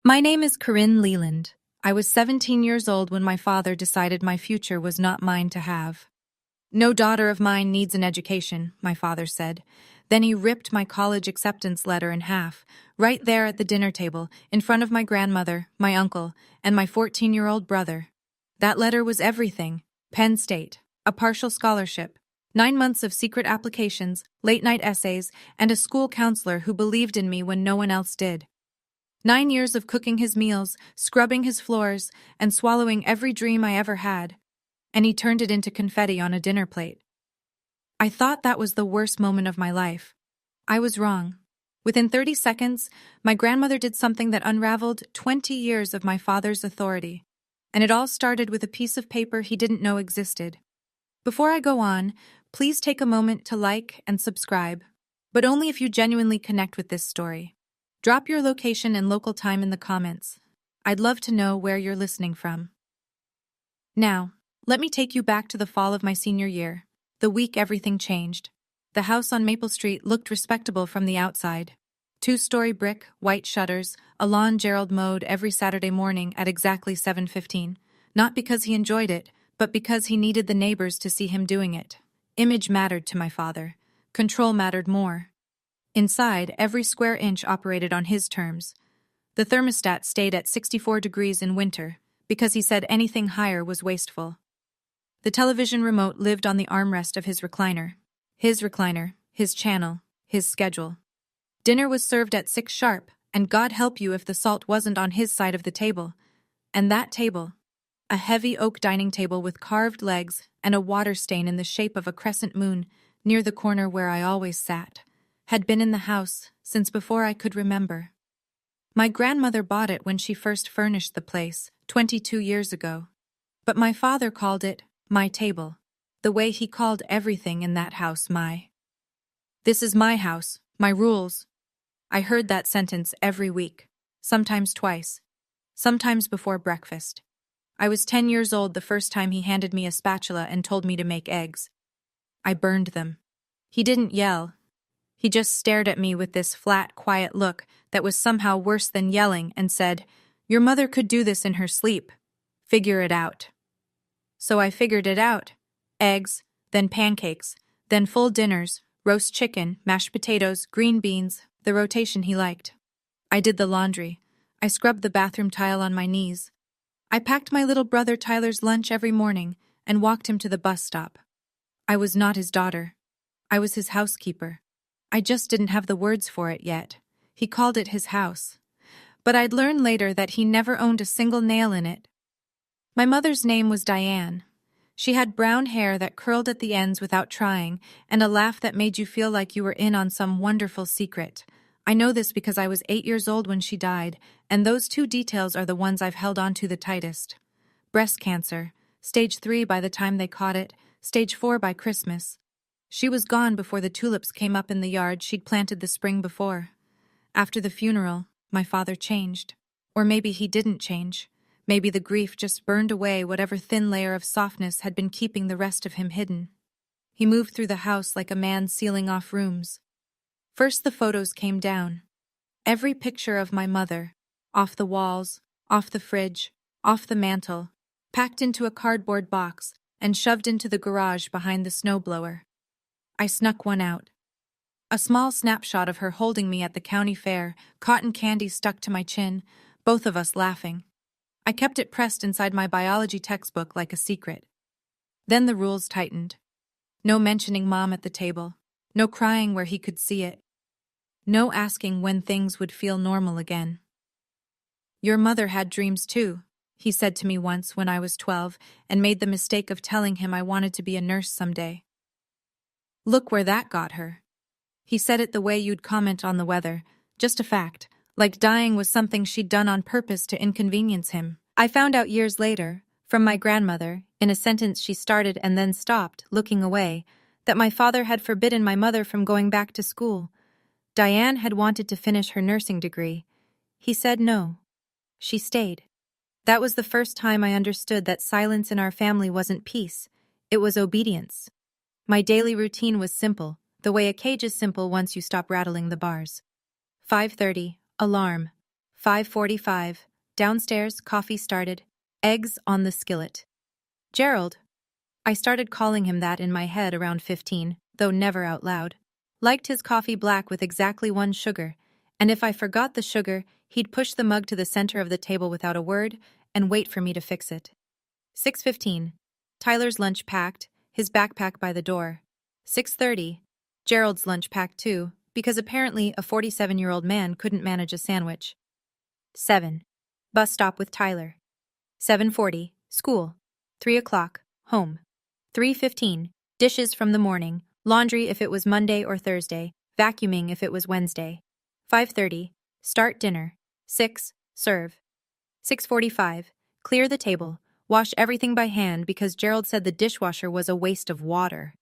My name is Corinne Leland. I was 17 years old when my father decided my future was not mine to have. No daughter of mine needs an education, my father said. Then he ripped my college acceptance letter in half, right there at the dinner table, in front of my grandmother, my uncle, and my 14-year-old brother. That letter was everything: Penn State, a partial scholarship, 9 months of secret applications, late-night essays, and a school counselor who believed in me when no one else did. 9 years of cooking his meals, scrubbing his floors, and swallowing every dream I ever had. And he turned it into confetti on a dinner plate. I thought that was the worst moment of my life. I was wrong. Within 30 seconds, my grandmother did something that unraveled 20 years of my father's authority. And it all started with a piece of paper he didn't know existed. Before I go on, please take a moment to like and subscribe, but only if you genuinely connect with this story. Drop your location and local time in the comments. I'd love to know where you're listening from. Now, let me take you back to the fall of my senior year, the week everything changed. The house on Maple Street looked respectable from the outside. 2-story brick, white shutters, a lawn Gerald mowed every Saturday morning at exactly 7:15. Not because he enjoyed it, but because he needed the neighbors to see him doing it. Image mattered to my father. Control mattered more. Inside, every square inch operated on his terms. The thermostat stayed at 64 degrees in winter, because he said anything higher was wasteful. The television remote lived on the armrest of his recliner. His recliner, his channel, his schedule. Dinner was served at 6 sharp, and God help you if the salt wasn't on his side of the table. And that table, a heavy oak dining table with carved legs and a water stain in the shape of a crescent moon near the corner where I always sat, had been in the house since before I could remember. My grandmother bought it when she first furnished the place, 22 years ago. But my father called it my table, the way he called everything in that house my. This is my house, my rules. I heard that sentence every week, sometimes twice, sometimes before breakfast. I was 10 years old the first time he handed me a spatula and told me to make eggs. I burned them. He didn't yell. He just stared at me with this flat, quiet look that was somehow worse than yelling and said, "Your mother could do this in her sleep. Figure it out." So I figured it out. Eggs, then pancakes, then full dinners, roast chicken, mashed potatoes, green beans, the rotation he liked. I did the laundry. I scrubbed the bathroom tile on my knees. I packed my little brother Tyler's lunch every morning and walked him to the bus stop. I was not his daughter. I was his housekeeper. I just didn't have the words for it yet. He called it his house. But I'd learn later that he never owned a single nail in it. My mother's name was Diane. She had brown hair that curled at the ends without trying, and a laugh that made you feel like you were in on some wonderful secret. I know this because I was 8 years old when she died, and those 2 details are the ones I've held on to the tightest. Breast cancer, stage 3 by the time they caught it, stage 4 by Christmas. She was gone before the tulips came up in the yard she'd planted the spring before. After the funeral, my father changed. Or maybe he didn't change. Maybe the grief just burned away whatever thin layer of softness had been keeping the rest of him hidden. He moved through the house like a man sealing off rooms. First the photos came down. Every picture of my mother, off the walls, off the fridge, off the mantel, packed into a cardboard box and shoved into the garage behind the snowblower. I snuck one out. A small snapshot of her holding me at the county fair, cotton candy stuck to my chin, both of us laughing. I kept it pressed inside my biology textbook like a secret. Then the rules tightened. No mentioning Mom at the table. No crying where he could see it. No asking when things would feel normal again. "Your mother had dreams too," he said to me once when I was 12 and made the mistake of telling him I wanted to be a nurse someday. "Look where that got her." He said it the way you'd comment on the weather, just a fact, like dying was something she'd done on purpose to inconvenience him. I found out years later, from my grandmother, in a sentence she started and then stopped, looking away, that my father had forbidden my mother from going back to school. Diane had wanted to finish her nursing degree. He said no. She stayed. That was the first time I understood that silence in our family wasn't peace, it was obedience. My daily routine was simple, the way a cage is simple once you stop rattling the bars. 5:30, alarm. 5:45. Downstairs, coffee started. Eggs on the skillet. Gerald. I started calling him that in my head around 15, though never out loud. Liked his coffee black with exactly 1 sugar, and if I forgot the sugar, he'd push the mug to the center of the table without a word and wait for me to fix it. 6:15. Tyler's lunch packed, his backpack by the door. 6:30. Gerald's lunch packed too, because apparently a 47-year-old man couldn't manage a sandwich. 7. Bus stop with Tyler. 7:40. School. 3 o'clock. Home. 3:15. Dishes from the morning. Laundry if it was Monday or Thursday. Vacuuming if it was Wednesday. 5:30. Start dinner. 6. Serve. 6:45. Clear the table. Wash everything by hand because Gerald said the dishwasher was a waste of water.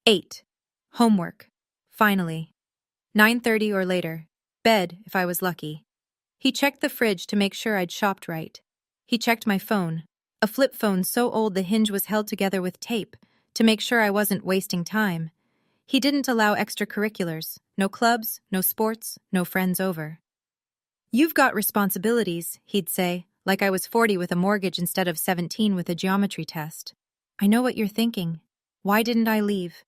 8. Homework. Finally. 9:30 or later. Bed, if I was lucky. He checked the fridge to make sure I'd shopped right. He checked my phone. A flip phone so old the hinge was held together with tape to make sure I wasn't wasting time. He didn't allow extracurriculars. No clubs, no sports, no friends over. You've got responsibilities, he'd say, like I was 40 with a mortgage instead of 17 with a geometry test. I know what you're thinking. Why didn't I leave?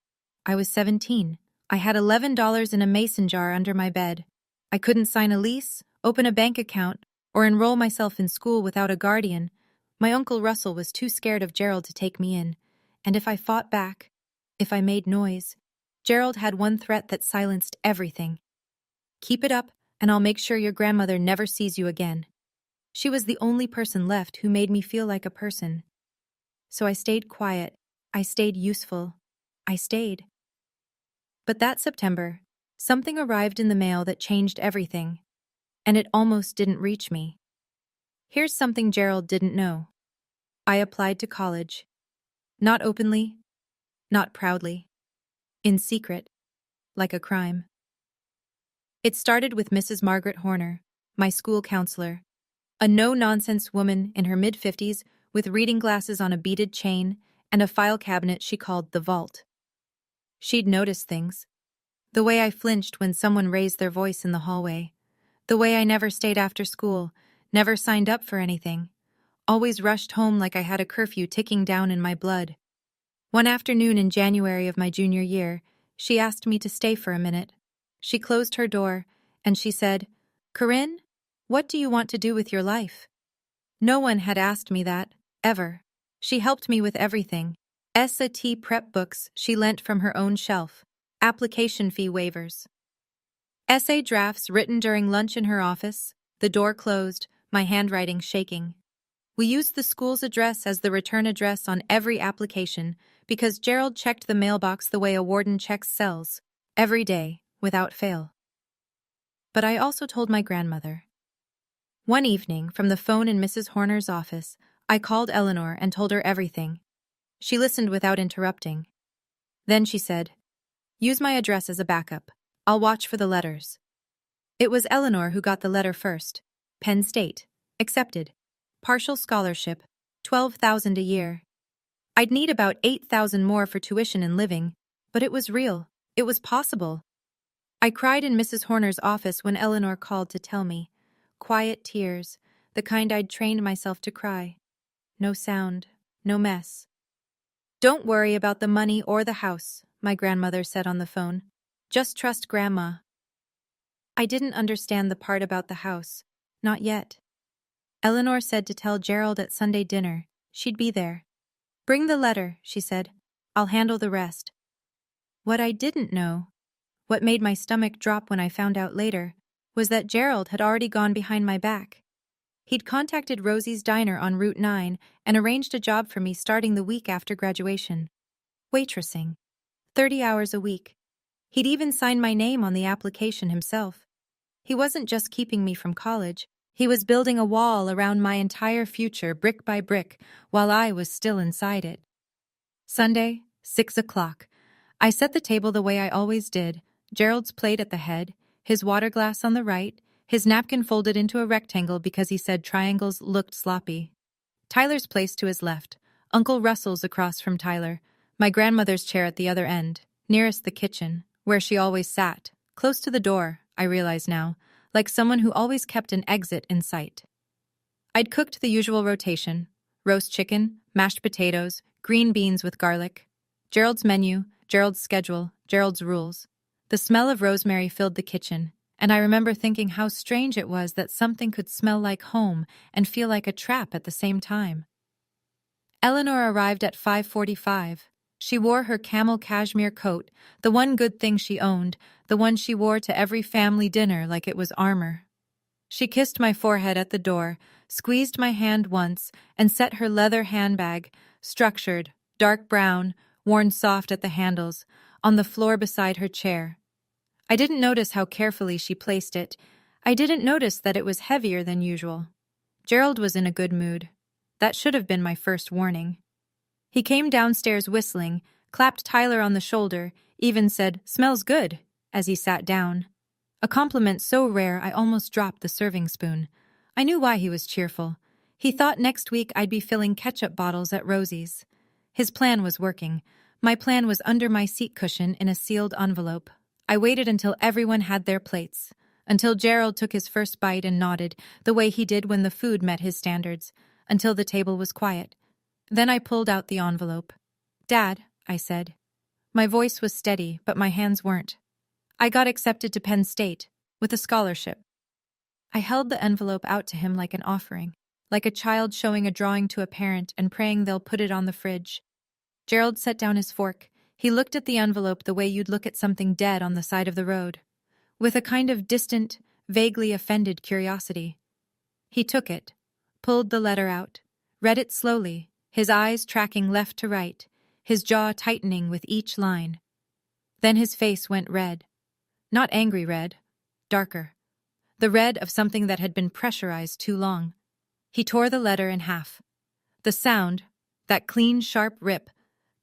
I was 17. I had $11 in a mason jar under my bed. I couldn't sign a lease, open a bank account, or enroll myself in school without a guardian. My Uncle Russell was too scared of Gerald to take me in, and if I fought back, if I made noise, Gerald had one threat that silenced everything. Keep it up, and I'll make sure your grandmother never sees you again. She was the only person left who made me feel like a person. So I stayed quiet. I stayed useful. I stayed. But that September, something arrived in the mail that changed everything, and it almost didn't reach me. Here's something Gerald didn't know. I applied to college. Not openly, not proudly. In secret, like a crime. It started with Mrs. Margaret Horner, my school counselor, a no-nonsense woman in her mid-50s with reading glasses on a beaded chain and a file cabinet she called the vault. She'd noticed things. The way I flinched when someone raised their voice in the hallway. The way I never stayed after school, never signed up for anything. Always rushed home like I had a curfew ticking down in my blood. One afternoon in January of my junior year, she asked me to stay for a minute. She closed her door, and she said, "Corinne, what do you want to do with your life?" No one had asked me that, ever. She helped me with everything. SAT prep books she lent from her own shelf. Application fee waivers. Essay drafts written during lunch in her office, the door closed, my handwriting shaking. We used the school's address as the return address on every application because Gerald checked the mailbox the way a warden checks cells, every day, without fail. But I also told my grandmother. One evening, from the phone in Mrs. Horner's office, I called Eleanor and told her everything. She listened without interrupting. Then she said, "Use my address as a backup. I'll watch for the letters." It was Eleanor who got the letter first. Penn State. Accepted. Partial scholarship. $12,000 a year. I'd need about $8,000 more for tuition and living, but it was real. It was possible. I cried in Mrs. Horner's office when Eleanor called to tell me. Quiet tears, the kind I'd trained myself to cry. No sound, no mess. "Don't worry about the money or the house," my grandmother said on the phone. "Just trust Grandma." I didn't understand the part about the house. Not yet. Eleanor said to tell Gerald at Sunday dinner. She'd be there. "Bring the letter," she said. "I'll handle the rest." What I didn't know, what made my stomach drop when I found out later, was that Gerald had already gone behind my back. He'd contacted Rosie's Diner on Route 9 and arranged a job for me starting the week after graduation. Waitressing. 30 hours a week. He'd even signed my name on the application himself. He wasn't just keeping me from college. He was building a wall around my entire future brick by brick while I was still inside it. Sunday, 6 o'clock. I set the table the way I always did, Gerald's plate at the head, his water glass on the right, his napkin folded into a rectangle because he said triangles looked sloppy. Tyler's place to his left, Uncle Russell's across from Tyler, my grandmother's chair at the other end, nearest the kitchen, where she always sat, close to the door, I realize now, like someone who always kept an exit in sight. I'd cooked the usual rotation: roast chicken, mashed potatoes, green beans with garlic. Gerald's menu, Gerald's schedule, Gerald's rules. The smell of rosemary filled the kitchen, and I remember thinking how strange it was that something could smell like home and feel like a trap at the same time. Eleanor arrived at 5:45. She wore her camel cashmere coat, the one good thing she owned, the one she wore to every family dinner like it was armor. She kissed my forehead at the door, squeezed my hand once, and set her leather handbag, structured, dark brown, worn soft at the handles, on the floor beside her chair. I didn't notice how carefully she placed it. I didn't notice that it was heavier than usual. Gerald was in a good mood. That should have been my first warning. He came downstairs whistling, clapped Tyler on the shoulder, even said, "Smells good," as he sat down. A compliment so rare I almost dropped the serving spoon. I knew why he was cheerful. He thought next week I'd be filling ketchup bottles at Rosie's. His plan was working. My plan was under my seat cushion in a sealed envelope. I waited until everyone had their plates, until Gerald took his first bite and nodded, the way he did when the food met his standards, until the table was quiet. Then I pulled out the envelope. "Dad," I said. My voice was steady, but my hands weren't. "I got accepted to Penn State, with a scholarship." I held the envelope out to him like an offering, like a child showing a drawing to a parent and praying they'll put it on the fridge. Gerald set down his fork. He looked at the envelope the way you'd look at something dead on the side of the road, with a kind of distant, vaguely offended curiosity. He took it, pulled the letter out, read it slowly, his eyes tracking left to right, his jaw tightening with each line. Then his face went red. Not angry red, darker. The red of something that had been pressurized too long. He tore the letter in half. The sound, that clean, sharp rip,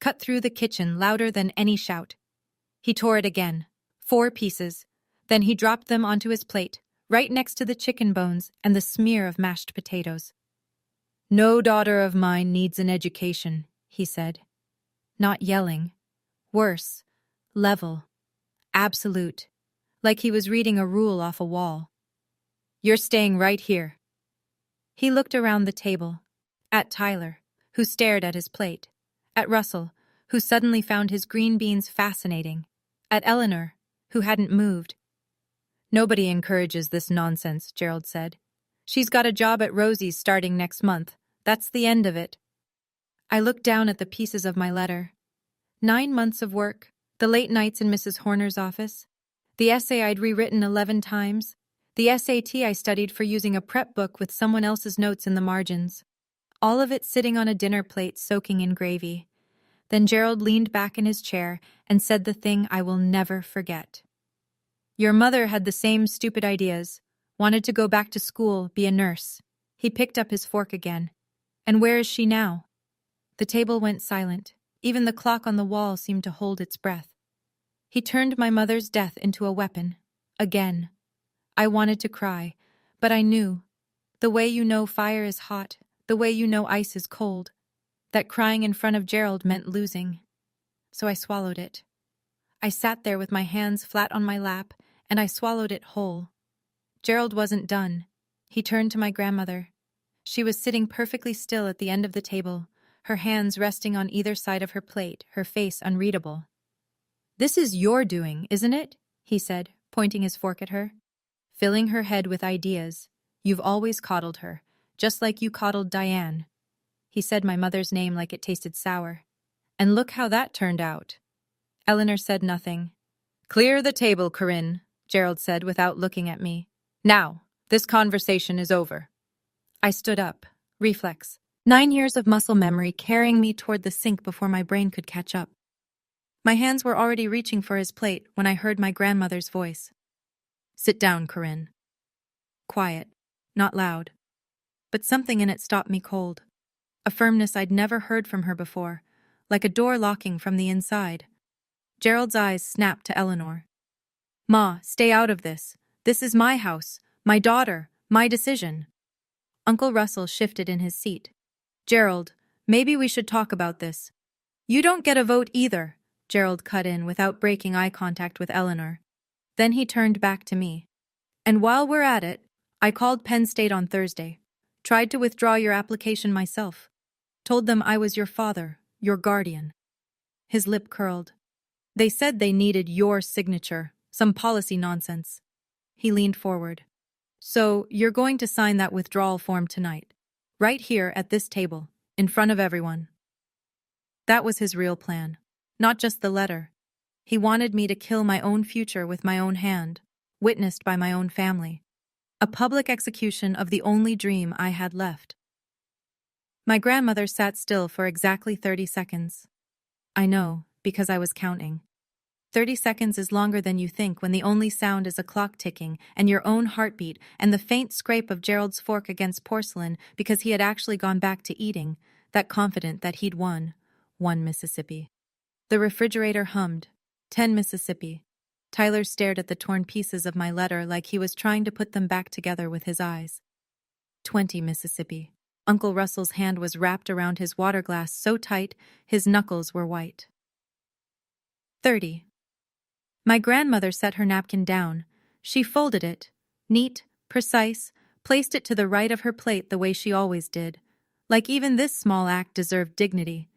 cut through the kitchen louder than any shout. He tore it again, 4 pieces. Then he dropped them onto his plate, right next to the chicken bones and the smear of mashed potatoes. "No daughter of mine needs an education," he said. Not yelling. Worse. Level. Absolute. Like he was reading a rule off a wall. "You're staying right here." He looked around the table. At Tyler, who stared at his plate. At Russell, who suddenly found his green beans fascinating. At Eleanor, who hadn't moved. "Nobody encourages this nonsense," Gerald said. "She's got a job at Rosie's starting next month. That's the end of it." I looked down at the pieces of my letter. 9 months of work, the late nights in Mrs. Horner's office, the essay I'd rewritten 11 times, the SAT I studied for using a prep book with someone else's notes in the margins. All of it sitting on a dinner plate soaking in gravy. Then Gerald leaned back in his chair and said the thing I will never forget. "Your mother had the same stupid ideas. Wanted to go back to school, be a nurse." He picked up his fork again. "And where is she now?" The table went silent. Even the clock on the wall seemed to hold its breath. He turned my mother's death into a weapon. Again. I wanted to cry, but I knew. The way you know fire is hot, the way you know ice is cold. That crying in front of Gerald meant losing. So I swallowed it. I sat there with my hands flat on my lap, and I swallowed it whole. Gerald wasn't done. He turned to my grandmother. She was sitting perfectly still at the end of the table, her hands resting on either side of her plate, her face unreadable. "This is your doing, isn't it?" he said, pointing his fork at her. "Filling her head with ideas. You've always coddled her, just like you coddled Diane." He said my mother's name like it tasted sour. "And look how that turned out." Eleanor said nothing. "Clear the table, Corinne," Gerald said without looking at me. "Now, this conversation is over." I stood up. Reflex. 9 years of muscle memory carrying me toward the sink before my brain could catch up. My hands were already reaching for his plate when I heard my grandmother's voice. "Sit down, Corinne." Quiet, not loud. But something in it stopped me cold. A firmness I'd never heard from her before, like a door locking from the inside. Gerald's eyes snapped to Eleanor. "Ma, stay out of this. This is my house, my daughter, my decision." Uncle Russell shifted in his seat. "Gerald, maybe we should talk about this." "You don't get a vote either," Gerald cut in without breaking eye contact with Eleanor. Then he turned back to me. And while we're at it, I called Penn State on Thursday. Tried to withdraw your application myself. Told them I was your father, your guardian. His lip curled. They said they needed your signature, some policy nonsense. He leaned forward. So, you're going to sign that withdrawal form tonight. Right here at this table, in front of everyone. That was his real plan. Not just the letter. He wanted me to kill my own future with my own hand, witnessed by my own family. A public execution of the only dream I had left. My grandmother sat still for exactly 30 seconds. I know, because I was counting. 30 seconds is longer than you think when the only sound is a clock ticking and your own heartbeat and the faint scrape of Gerald's fork against porcelain because he had actually gone back to eating, that confident that he'd won. 1 Mississippi. The refrigerator hummed. 10 Mississippi. Tyler stared at the torn pieces of my letter like he was trying to put them back together with his eyes. 20 Mississippi. Uncle Russell's hand was wrapped around his water glass so tight his knuckles were white. 30. My grandmother set her napkin down. She folded it, neat, precise, placed it to the right of her plate the way she always did, like even this small act deserved dignity.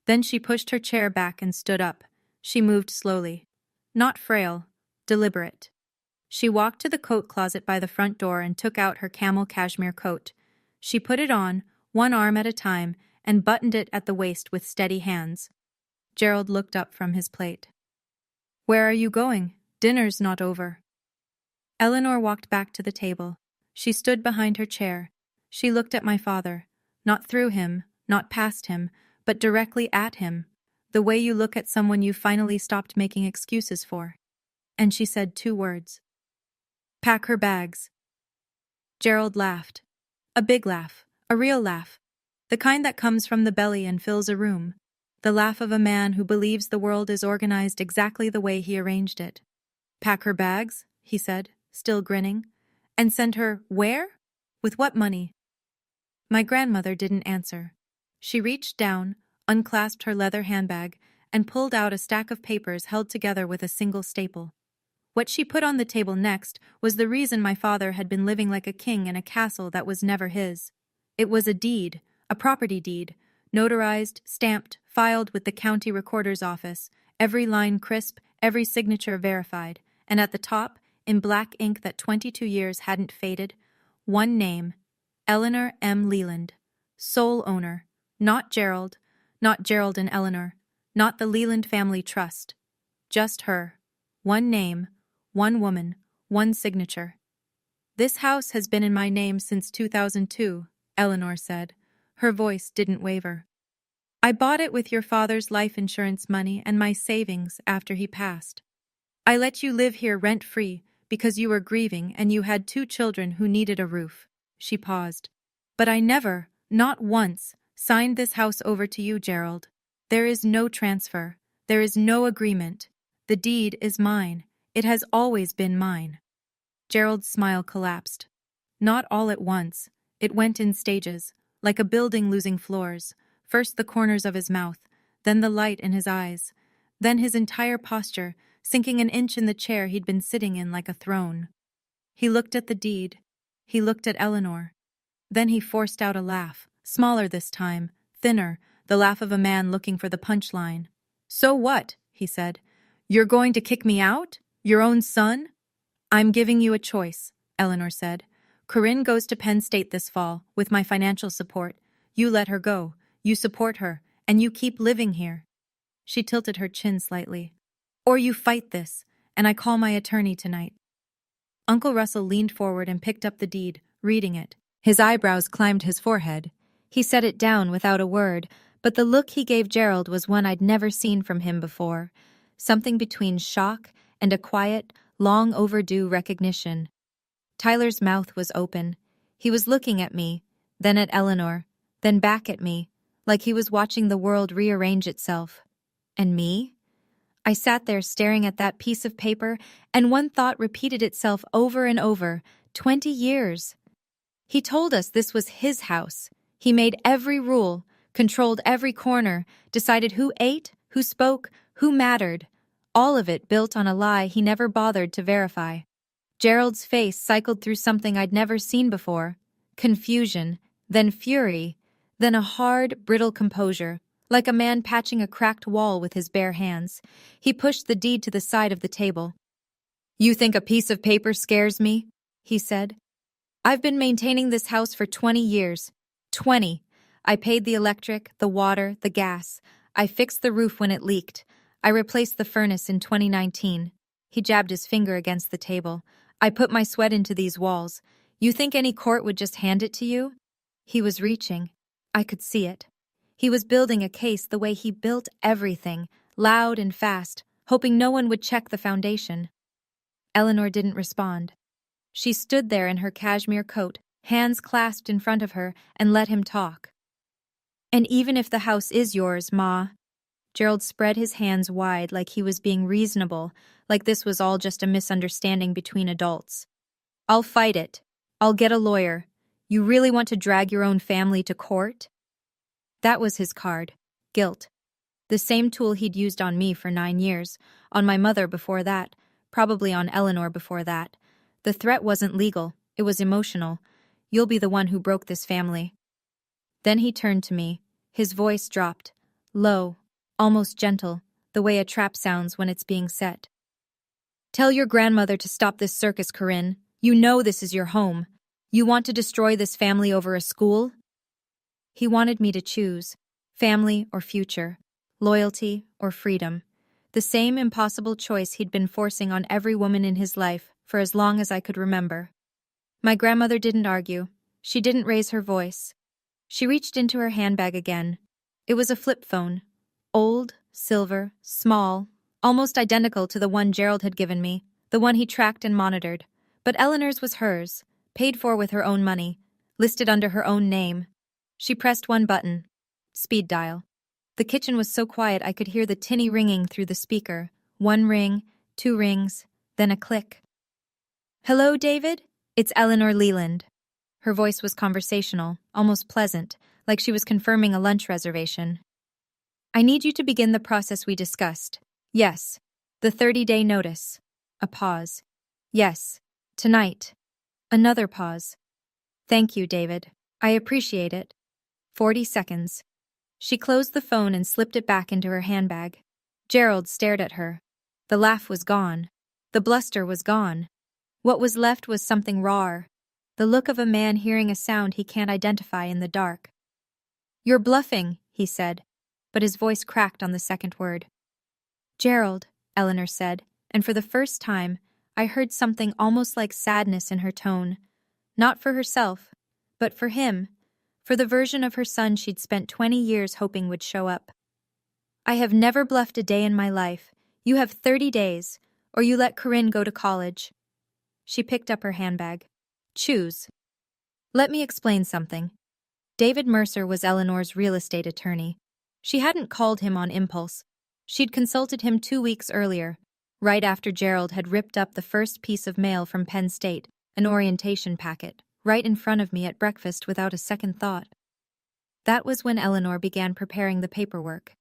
Then she pushed her chair back and stood up. She moved slowly. Not frail, deliberate. She walked to the coat closet by the front door and took out her camel cashmere coat. She put it on, one arm at a time, and buttoned it at the waist with steady hands. Gerald looked up from his plate. Where are you going? Dinner's not over. Eleanor walked back to the table. She stood behind her chair. She looked at my father, not through him, not past him, but directly at him, the way you look at someone you finally stopped making excuses for. And she said 2 words. Pack her bags. Gerald laughed. A big laugh, a real laugh, the kind that comes from the belly and fills a room, the laugh of a man who believes the world is organized exactly the way he arranged it. Pack her bags, he said, still grinning. And send her where? With what money? My grandmother didn't answer. She reached down, unclasped her leather handbag, and pulled out a stack of papers held together with a single staple. What she put on the table next was the reason my father had been living like a king in a castle that was never his. It was a deed, a property deed, notarized, stamped, filed with the county recorder's office, every line crisp, every signature verified, and at the top, in black ink that 22 years hadn't faded, one name, Eleanor M. Leland, sole owner, not Gerald and Eleanor, not the Leland Family Trust, just her, one name, one woman, one signature. This house has been in my name since 2002, Eleanor said. Her voice didn't waver. I bought it with your father's life insurance money and my savings after he passed. I let you live here rent-free because you were grieving and you had 2 children who needed a roof. She paused. But I never, not once, signed this house over to you, Gerald. There is no transfer. There is no agreement. The deed is mine. It has always been mine. Gerald's smile collapsed. Not all at once. It went in stages, like a building losing floors. First the corners of his mouth, then the light in his eyes, then his entire posture, sinking an inch in the chair he'd been sitting in like a throne. He looked at the deed. He looked at Eleanor. Then he forced out a laugh, smaller this time, thinner, the laugh of a man looking for the punchline. So what? He said. You're going to kick me out? Your own son? I'm giving you a choice, Eleanor said. Corinne goes to Penn State this fall, with my financial support. You let her go. You support her, and you keep living here. She tilted her chin slightly. Or you fight this, and I call my attorney tonight. Uncle Russell leaned forward and picked up the deed, reading it. His eyebrows climbed his forehead. He set it down without a word, but the look he gave Gerald was one I'd never seen from him before, something between shock and a quiet, long overdue recognition. Tyler's mouth was open. He was looking at me, then at Eleanor, then back at me, like he was watching the world rearrange itself. And me? I sat there staring at that piece of paper, and one thought repeated itself over and over, 20 years. He told us this was his house. He made every rule, controlled every corner, decided who ate, who spoke, who mattered, all of it built on a lie he never bothered to verify. Gerald's face cycled through something I'd never seen before: confusion, then fury, then a hard, brittle composure, like a man patching a cracked wall with his bare hands. He pushed the deed to the side of the table. "You think a piece of paper scares me?" he said. "I've been maintaining this house for 20 years. 20. I paid the electric, the water, the gas. I fixed the roof when it leaked. I replaced the furnace in 2019. He jabbed his finger against the table. I put my sweat into these walls. You think any court would just hand it to you?" He was reaching. I could see it. He was building a case the way he built everything, loud and fast, hoping no one would check the foundation. Eleanor didn't respond. She stood there in her cashmere coat, hands clasped in front of her, and let him talk. "And even if the house is yours, Ma," Gerald spread his hands wide like he was being reasonable, like this was all just a misunderstanding between adults. "I'll fight it. I'll get a lawyer. You really want to drag your own family to court?" That was his card. Guilt. The same tool he'd used on me for 9 years, on my mother before that, probably on Eleanor before that. The threat wasn't legal, it was emotional. "You'll be the one who broke this family." Then he turned to me. His voice dropped, low, almost gentle, the way a trap sounds when it's being set. "Tell your grandmother to stop this circus, Corinne. You know this is your home. You want to destroy this family over a school?" He wanted me to choose, family or future, loyalty or freedom. The same impossible choice he'd been forcing on every woman in his life for as long as I could remember. My grandmother didn't argue. She didn't raise her voice. She reached into her handbag again. It was a flip phone. Old, silver, small, almost identical to the one Gerald had given me, the one he tracked and monitored. But Eleanor's was hers, paid for with her own money, listed under her own name. She pressed one button. Speed dial. The kitchen was so quiet I could hear the tinny ringing through the speaker. 1 ring, 2 rings, then a click. "Hello, David? It's Eleanor Leland." Her voice was conversational, almost pleasant, like she was confirming a lunch reservation. "I need you to begin the process we discussed. Yes. The 30-day notice." A pause. "Yes. Tonight." Another pause. "Thank you, David. I appreciate it." 40 seconds. She closed the phone and slipped it back into her handbag. Gerald stared at her. The laugh was gone. The bluster was gone. What was left was something raw. The look of a man hearing a sound he can't identify in the dark. "You're bluffing," he said, but his voice cracked on the second word. "Gerald," Eleanor said, and for the first time, I heard something almost like sadness in her tone. Not for herself, but for him, for the version of her son she'd spent 20 years hoping would show up. "I have never bluffed a day in my life. You have 30 days, or you let Corinne go to college." She picked up her handbag. "Choose." "Let me explain something." David Mercer was Eleanor's real estate attorney. She hadn't called him on impulse. She'd consulted him 2 weeks earlier, right after Gerald had ripped up the first piece of mail from Penn State, an orientation packet, right in front of me at breakfast without a second thought. That was when Eleanor began preparing the paperwork.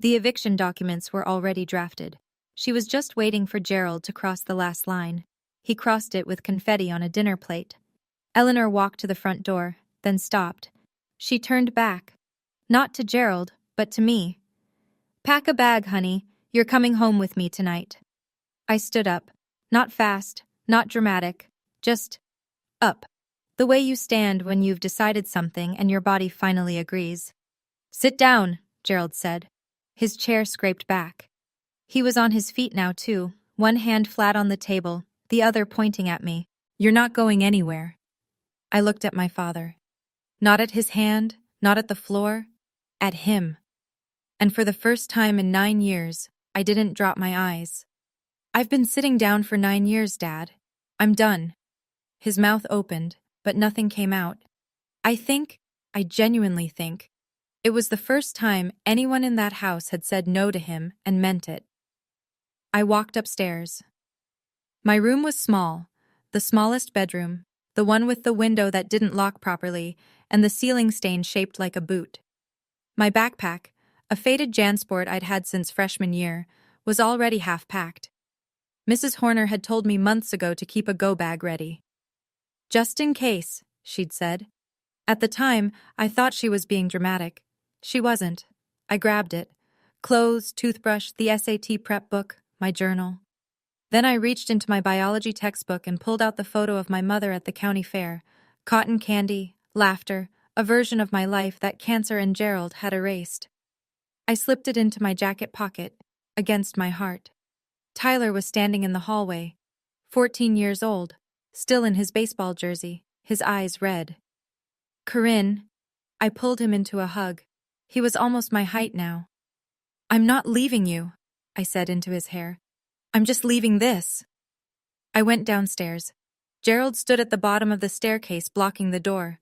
The eviction documents were already drafted. She was just waiting for Gerald to cross the last line. He crossed it with confetti on a dinner plate. Eleanor walked to the front door, then stopped. She turned back. Not to Gerald, but to me. "Pack a bag, honey. You're coming home with me tonight." I stood up. Not fast, not dramatic, just up. The way you stand when you've decided something and your body finally agrees. "Sit down," Gerald said. His chair scraped back. He was on his feet now, too, one hand flat on the table, the other pointing at me. "You're not going anywhere." I looked at my father. Not at his hand, not at the floor, at him. And for the first time in 9 years, I didn't drop my eyes. "I've been sitting down for 9 years, Dad. I'm done." His mouth opened, but nothing came out. I genuinely think, it was the first time anyone in that house had said no to him and meant it. I walked upstairs. My room was small, the smallest bedroom, the one with the window that didn't lock properly, and the ceiling stain shaped like a boot. My backpack, a faded JanSport I'd had since freshman year, was already half packed. Mrs. Horner had told me months ago to keep a go bag ready. Just in case, she'd said. At the time, I thought she was being dramatic. She wasn't. I grabbed it. Clothes, toothbrush, the SAT prep book, my journal. Then I reached into my biology textbook and pulled out the photo of my mother at the county fair. Cotton candy, laughter, a version of my life that cancer and Gerald had erased. I slipped it into my jacket pocket, against my heart. Tyler was standing in the hallway, 14 years old, still in his baseball jersey, his eyes red. Corinne, I pulled him into a hug. He was almost my height now. I'm not leaving you, I said into his hair. I'm just leaving this. I went downstairs. Gerald stood at the bottom of the staircase blocking the door.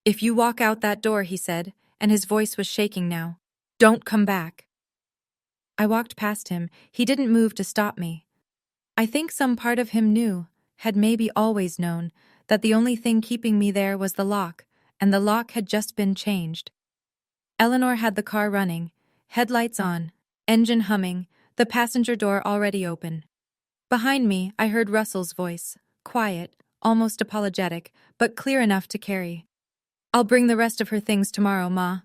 If you walk out that door, he said, and his voice was shaking now, don't come back. I walked past him. He didn't move to stop me. I think some part of him knew, had maybe always known, that the only thing keeping me there was the lock, and the lock had just been changed. Eleanor had the car running, headlights on, engine humming, the passenger door already open. Behind me, I heard Russell's voice, quiet, almost apologetic, but clear enough to carry. I'll bring the rest of her things tomorrow, Ma.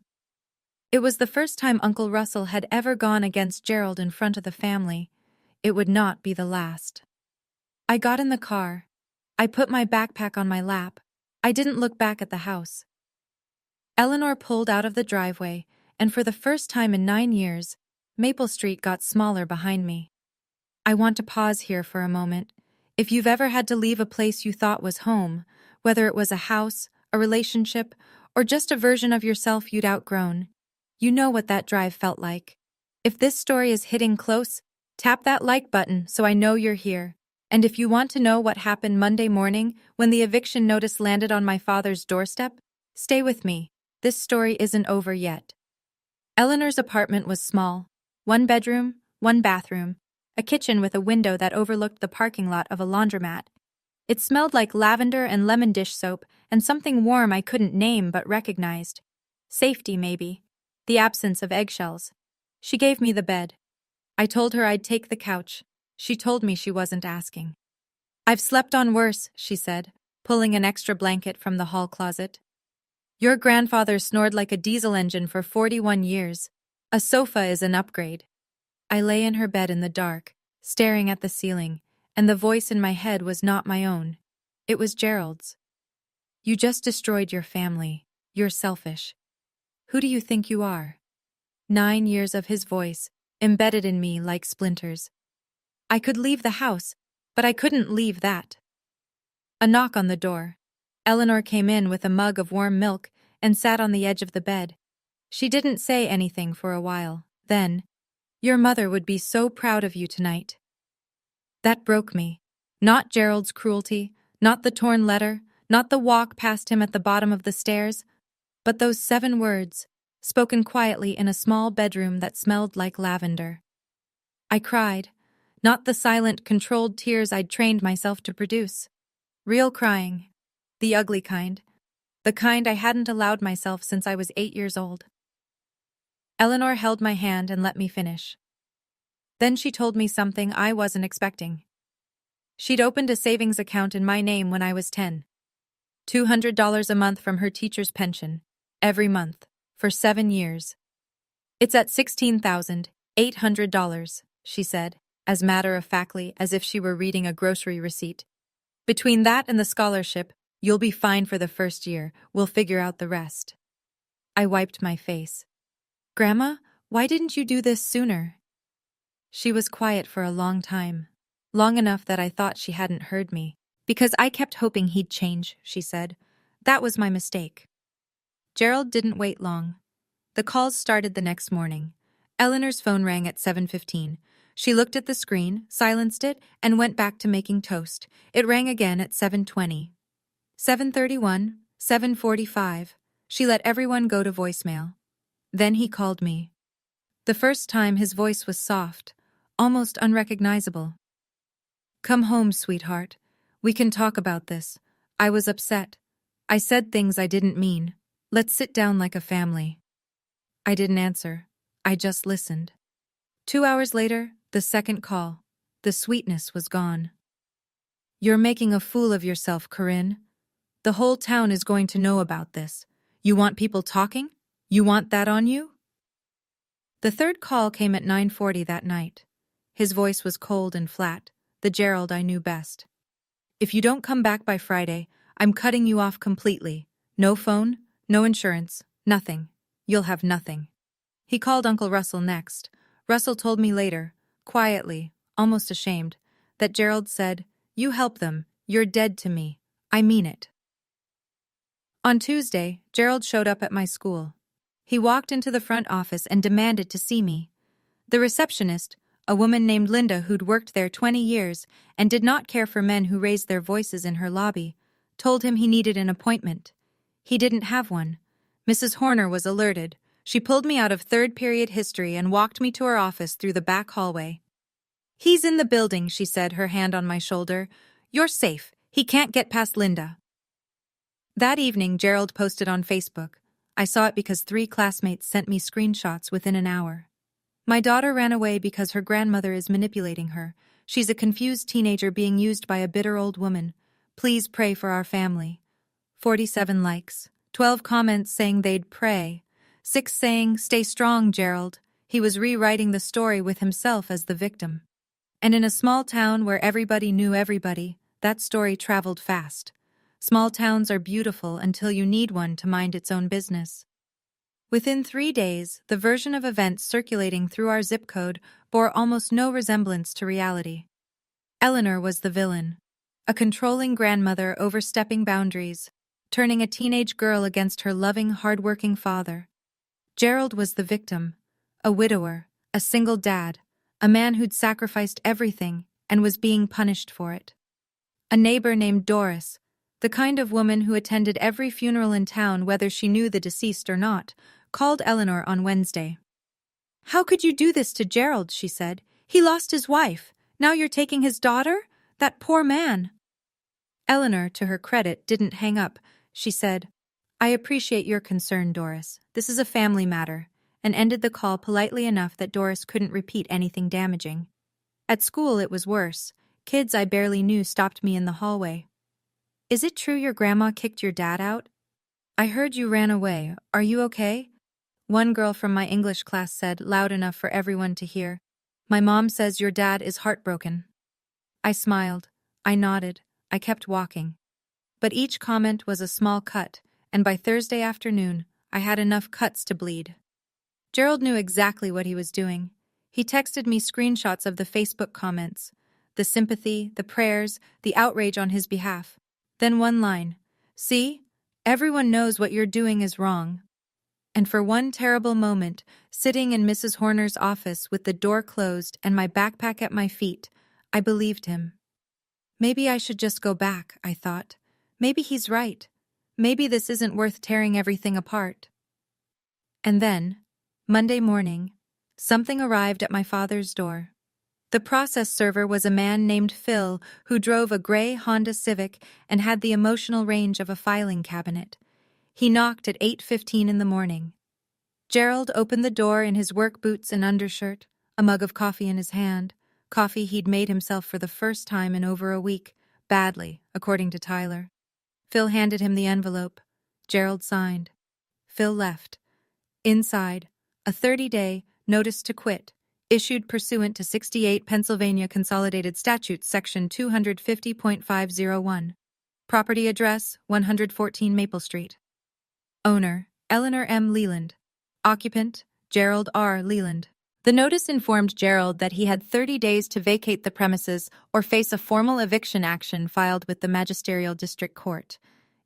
It was the first time Uncle Russell had ever gone against Gerald in front of the family. It would not be the last. I got in the car. I put my backpack on my lap. I didn't look back at the house. Eleanor pulled out of the driveway, and for the first time in 9 years, Maple Street got smaller behind me. I want to pause here for a moment. If you've ever had to leave a place you thought was home, whether it was a house, a relationship, or just a version of yourself you'd outgrown, you know what that drive felt like. If this story is hitting close, tap that like button so I know you're here. And if you want to know what happened Monday morning when the eviction notice landed on my father's doorstep, stay with me. This story isn't over yet. Eleanor's apartment was small. 1 bedroom, 1 bathroom, a kitchen with a window that overlooked the parking lot of a laundromat. It smelled like lavender and lemon dish soap and something warm I couldn't name but recognized. Safety, maybe. The absence of eggshells. She gave me the bed. I told her I'd take the couch. She told me she wasn't asking. I've slept on worse, she said, pulling an extra blanket from the hall closet. Your grandfather snored like a diesel engine for 41 years. A sofa is an upgrade. I lay in her bed in the dark, staring at the ceiling, and the voice in my head was not my own. It was Gerald's. You just destroyed your family. You're selfish. Who do you think you are? 9 years of his voice, embedded in me like splinters. I could leave the house, but I couldn't leave that. A knock on the door. Eleanor came in with a mug of warm milk and sat on the edge of the bed. She didn't say anything for a while. Then, your mother would be so proud of you tonight. That broke me. Not Gerald's cruelty, not the torn letter, not the walk past him at the bottom of the stairs, but those 7 words, spoken quietly in a small bedroom that smelled like lavender. I cried, not the silent, controlled tears I'd trained myself to produce. Real crying. The ugly kind. The kind I hadn't allowed myself since I was 8 years old. Eleanor held my hand and let me finish. Then she told me something I wasn't expecting. She'd opened a savings account in my name when I was 10. $200 a month from her teacher's pension, every month, for 7 years. It's at $16,800, she said, as matter-of-factly as if she were reading a grocery receipt. Between that and the scholarship, you'll be fine for the first year. We'll figure out the rest. I wiped my face. Grandma, why didn't you do this sooner? She was quiet for a long time. Long enough that I thought she hadn't heard me. Because I kept hoping he'd change, she said. That was my mistake. Gerald didn't wait long. The calls started the next morning. Eleanor's phone rang at 7:15. She looked at the screen, silenced it, and went back to making toast. It rang again at 7:20. 7:31, 7:45. She let everyone go to voicemail. Then he called me. The first time his voice was soft, almost unrecognizable. Come home, sweetheart. We can talk about this. I was upset. I said things I didn't mean. Let's sit down like a family. I didn't answer. I just listened. 2 hours later, the second call. The sweetness was gone. "You're making a fool of yourself, Corinne. The whole town is going to know about this. You want people talking? You want that on you?" The third call came at 9:40 that night. His voice was cold and flat, the Gerald I knew best. "If you don't come back by Friday, I'm cutting you off completely. No phone, no insurance, nothing. You'll have nothing." He called Uncle Russell next. Russell told me later, quietly, almost ashamed, that Gerald said, "You help them, you're dead to me. I mean it." On Tuesday, Gerald showed up at my school. He walked into the front office and demanded to see me. The receptionist, a woman named Linda who'd worked there 20 years and did not care for men who raised their voices in her lobby, told him he needed an appointment. He didn't have one. Mrs. Horner was alerted. She pulled me out of third-period history and walked me to her office through the back hallway. "He's in the building," she said, her hand on my shoulder. "You're safe. He can't get past Linda." That evening, Gerald posted on Facebook. I saw it because 3 classmates sent me screenshots within an hour. "My daughter ran away because her grandmother is manipulating her. She's a confused teenager being used by a bitter old woman. Please pray for our family." 47 likes. 12 comments saying they'd pray. 6 saying, "Stay strong, Gerald." He was rewriting the story with himself as the victim. And in a small town where everybody knew everybody, that story traveled fast. Small towns are beautiful until you need one to mind its own business. Within 3 days, the version of events circulating through our zip code bore almost no resemblance to reality. Eleanor was the villain, a controlling grandmother overstepping boundaries, turning a teenage girl against her loving, hard-working father. Gerald was the victim, a widower, a single dad, a man who'd sacrificed everything and was being punished for it. A neighbor named Doris, the kind of woman who attended every funeral in town whether she knew the deceased or not, called Eleanor on Wednesday. "How could you do this to Gerald?" she said. "He lost his wife. Now you're taking his daughter? That poor man." Eleanor, to her credit, didn't hang up. She said, "I appreciate your concern, Doris. This is a family matter," and ended the call politely enough that Doris couldn't repeat anything damaging. At school, it was worse. Kids I barely knew stopped me in the hallway. "Is it true your grandma kicked your dad out? I heard you ran away. Are you okay?" One girl from my English class said, loud enough for everyone to hear, "My mom says your dad is heartbroken." I smiled. I nodded. I kept walking. But each comment was a small cut, and by Thursday afternoon, I had enough cuts to bleed. Gerald knew exactly what he was doing. He texted me screenshots of the Facebook comments, the sympathy, the prayers, the outrage on his behalf. Then one line, "See? Everyone knows what you're doing is wrong." And for one terrible moment, sitting in Mrs. Horner's office with the door closed and my backpack at my feet, I believed him. Maybe I should just go back, I thought. Maybe he's right. Maybe this isn't worth tearing everything apart. And then, Monday morning, something arrived at my father's door. The process server was a man named Phil who drove a gray Honda Civic and had the emotional range of a filing cabinet. He knocked at 8:15 in the morning. Gerald opened the door in his work boots and undershirt, a mug of coffee in his hand, coffee he'd made himself for the first time in over a week, badly, according to Tyler. Phil handed him the envelope. Gerald signed. Phil left. Inside, a 30-day notice to quit, issued pursuant to 68 Pennsylvania Consolidated Statutes, Section 250.501. Property address, 114 Maple Street. Owner, Eleanor M. Leland. Occupant, Gerald R. Leland. The notice informed Gerald that he had 30 days to vacate the premises or face a formal eviction action filed with the Magisterial District Court.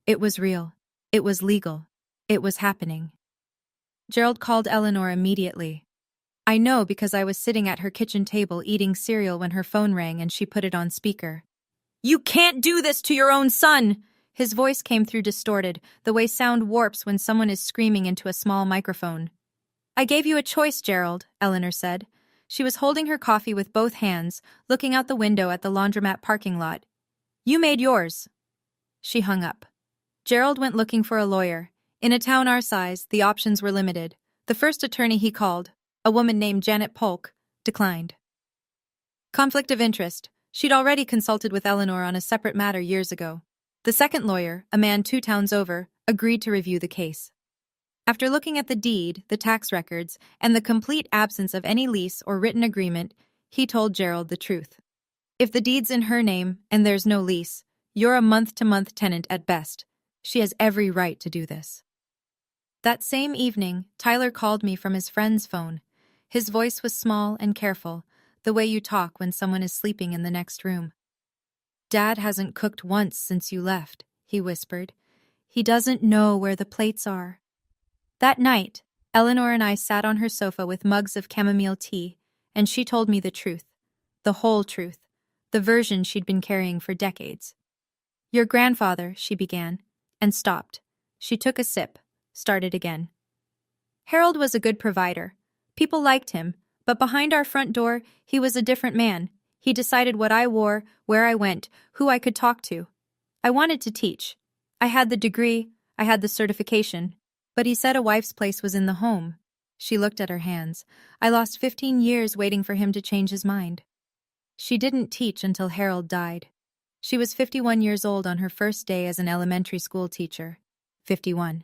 It was real. It was legal. It was happening. Gerald called Eleanor immediately. I know because I was sitting at her kitchen table eating cereal when her phone rang and she put it on speaker. "You can't do this to your own son!" His voice came through distorted, the way sound warps when someone is screaming into a small microphone. "I gave you a choice, Gerald," Eleanor said. She was holding her coffee with both hands, looking out the window at the laundromat parking lot. "You made yours." She hung up. Gerald went looking for a lawyer. In a town our size, the options were limited. The first attorney he called, a woman named Janet Polk, declined. Conflict of interest. She'd already consulted with Eleanor on a separate matter years ago. The second lawyer, a man 2 towns over, agreed to review the case. After looking at the deed, the tax records, and the complete absence of any lease or written agreement, he told Gerald the truth. If the deed's in her name and there's no lease, you're a month-to-month tenant at best. She has every right to do this. That same evening, Tyler called me from his friend's phone. His voice was small and careful, the way you talk when someone is sleeping in the next room. "Dad hasn't cooked once since you left," he whispered. "He doesn't know where the plates are." That night, Eleanor and I sat on her sofa with mugs of chamomile tea, and she told me the truth. The whole truth. The version she'd been carrying for decades. "Your grandfather," she began, and stopped. She took a sip, started again. "Harold was a good provider. People liked him, but behind our front door, he was a different man. He decided what I wore, where I went, who I could talk to. I wanted to teach. I had the degree, I had the certification, but he said a wife's place was in the home." She looked at her hands. "I lost 15 years waiting for him to change his mind." She didn't teach until Harold died. She was 51 years old on her first day as an elementary school teacher. 51.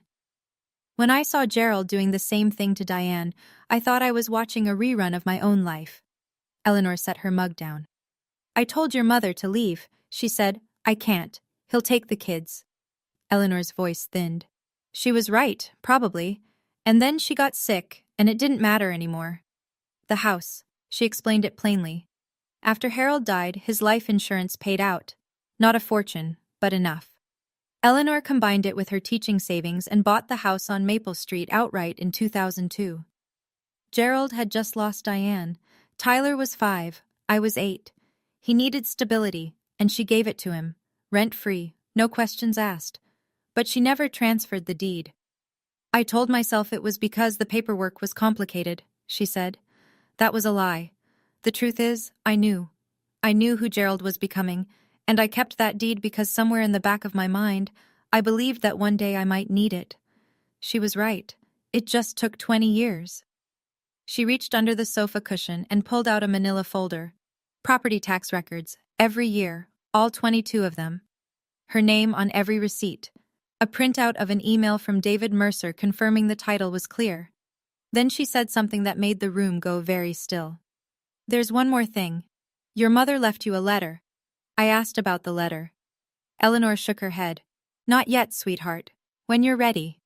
When I saw Gerald doing the same thing to Diane, I thought I was watching a rerun of my own life. Eleanor set her mug down. "I told your mother to leave," she said. "I can't. He'll take the kids." Eleanor's voice thinned. She was right, probably. And then she got sick, and it didn't matter anymore. "The house." She explained it plainly. After Harold died, his life insurance paid out. Not a fortune, but enough. Eleanor combined it with her teaching savings and bought the house on Maple Street outright in 2002. Gerald had just lost Diane. Tyler was 5, I was 8. He needed stability, and she gave it to him, rent-free, no questions asked. But she never transferred the deed. "I told myself it was because the paperwork was complicated," she said. "That was a lie. The truth is, I knew. I knew who Gerald was becoming, and I kept that deed because somewhere in the back of my mind, I believed that one day I might need it." She was right. It just took 20 years. She reached under the sofa cushion and pulled out a manila folder. Property tax records, every year, all 22 of them. Her name on every receipt. A printout of an email from David Mercer confirming the title was clear. Then she said something that made the room go very still. "There's one more thing. Your mother left you a letter." I asked about the letter. Eleanor shook her head. "Not yet, sweetheart. When you're ready."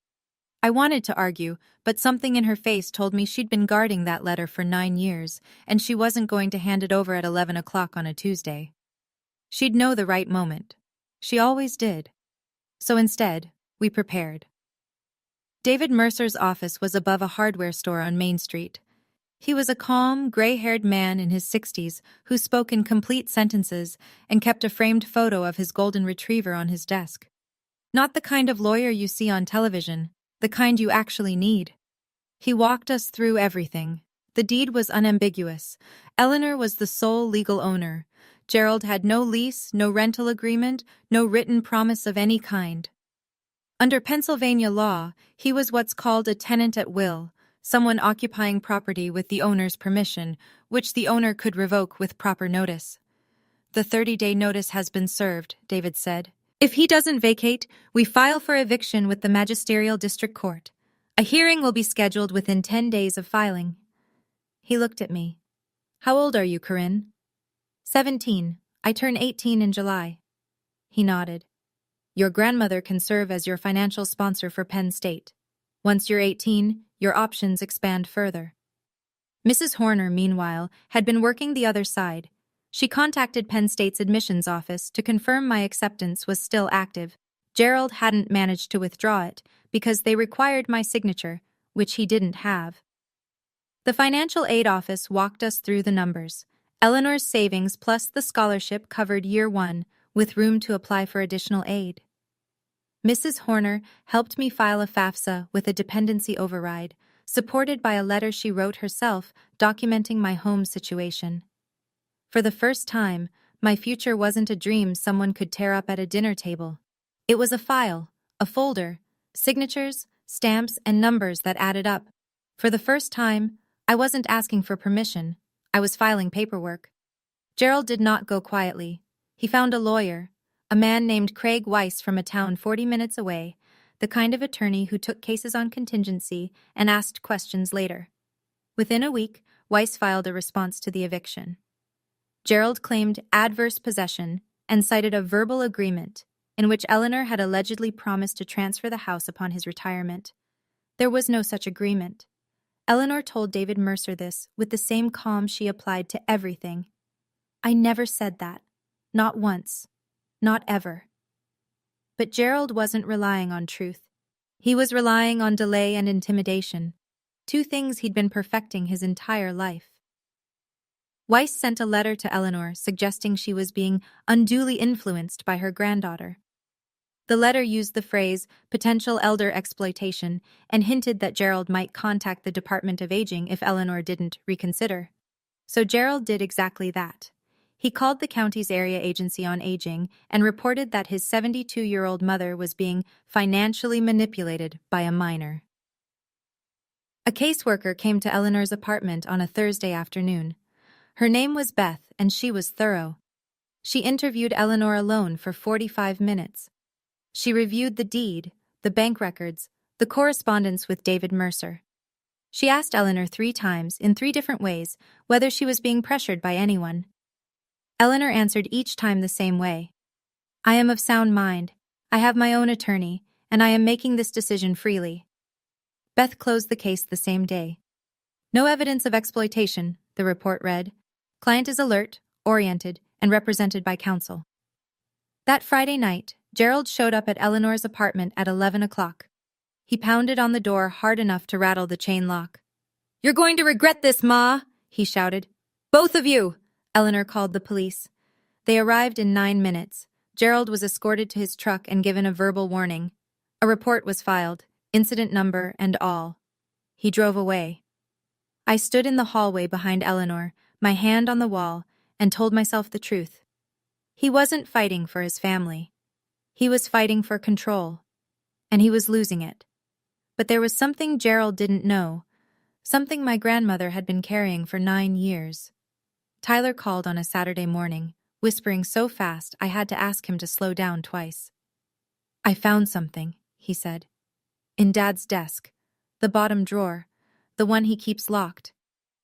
I wanted to argue, but something in her face told me she'd been guarding that letter for 9 years, and she wasn't going to hand it over at 11 o'clock on a Tuesday. She'd know the right moment. She always did. So instead, we prepared. David Mercer's office was above a hardware store on Main Street. He was a calm, gray-haired man in his 60s who spoke in complete sentences and kept a framed photo of his golden retriever on his desk. Not the kind of lawyer you see on television, the kind you actually need. He walked us through everything. The deed was unambiguous. Eleanor was the sole legal owner. Gerald had no lease, no rental agreement, no written promise of any kind. Under Pennsylvania law, he was what's called a tenant at will, someone occupying property with the owner's permission, which the owner could revoke with proper notice. "The 30-day notice has been served," David said. "If he doesn't vacate, we file for eviction with the Magisterial District Court. A hearing will be scheduled within 10 days of filing." He looked at me. "How old are you, Corinne?" 17. I turn 18 in July. He nodded. "Your grandmother can serve as your financial sponsor for Penn State. Once you're 18, your options expand further." Mrs. Horner, meanwhile, had been working the other side. She contacted Penn State's admissions office to confirm my acceptance was still active. Gerald hadn't managed to withdraw it because they required my signature, which he didn't have. The financial aid office walked us through the numbers. Eleanor's savings plus the scholarship covered year 1, with room to apply for additional aid. Mrs. Horner helped me file a FAFSA with a dependency override, supported by a letter she wrote herself documenting my home situation. For the first time, my future wasn't a dream someone could tear up at a dinner table. It was a file, a folder, signatures, stamps, and numbers that added up. For the first time, I wasn't asking for permission. I was filing paperwork. Gerald did not go quietly. He found a lawyer, a man named Craig Weiss from a town 40 minutes away, the kind of attorney who took cases on contingency and asked questions later. Within a week, Weiss filed a response to the eviction. Gerald claimed adverse possession and cited a verbal agreement in which Eleanor had allegedly promised to transfer the house upon his retirement. There was no such agreement. Eleanor told David Mercer this with the same calm she applied to everything. "I never said that. Not once. Not ever." But Gerald wasn't relying on truth. He was relying on delay and intimidation, two things he'd been perfecting his entire life. Weiss sent a letter to Eleanor suggesting she was being unduly influenced by her granddaughter. The letter used the phrase potential elder exploitation and hinted that Gerald might contact the Department of Aging if Eleanor didn't reconsider. So Gerald did exactly that. He called the county's Area Agency on Aging and reported that his 72-year-old mother was being financially manipulated by a minor. A caseworker came to Eleanor's apartment on a Thursday afternoon. Her name was Beth, and she was thorough. She interviewed Eleanor alone for 45 minutes. She reviewed the deed, the bank records, the correspondence with David Mercer. She asked Eleanor 3 times, in 3 different ways, whether she was being pressured by anyone. Eleanor answered each time the same way. "I am of sound mind. I have my own attorney, and I am making this decision freely." Beth closed the case the same day. "No evidence of exploitation," the report read. "Client is alert, oriented, and represented by counsel." That Friday night, Gerald showed up at Eleanor's apartment at 11 o'clock. He pounded on the door hard enough to rattle the chain lock. "You're going to regret this, Ma!" he shouted. "Both of you!" Eleanor called the police. They arrived in 9 minutes. Gerald was escorted to his truck and given a verbal warning. A report was filed, incident number and all. He drove away. I stood in the hallway behind Eleanor, my hand on the wall, and told myself the truth. He wasn't fighting for his family. He was fighting for control, and he was losing it. But there was something Gerald didn't know, something my grandmother had been carrying for 9 years. Tyler called on a Saturday morning, whispering so fast I had to ask him to slow down twice. "I found something," he said. "In Dad's desk, the bottom drawer, the one he keeps locked.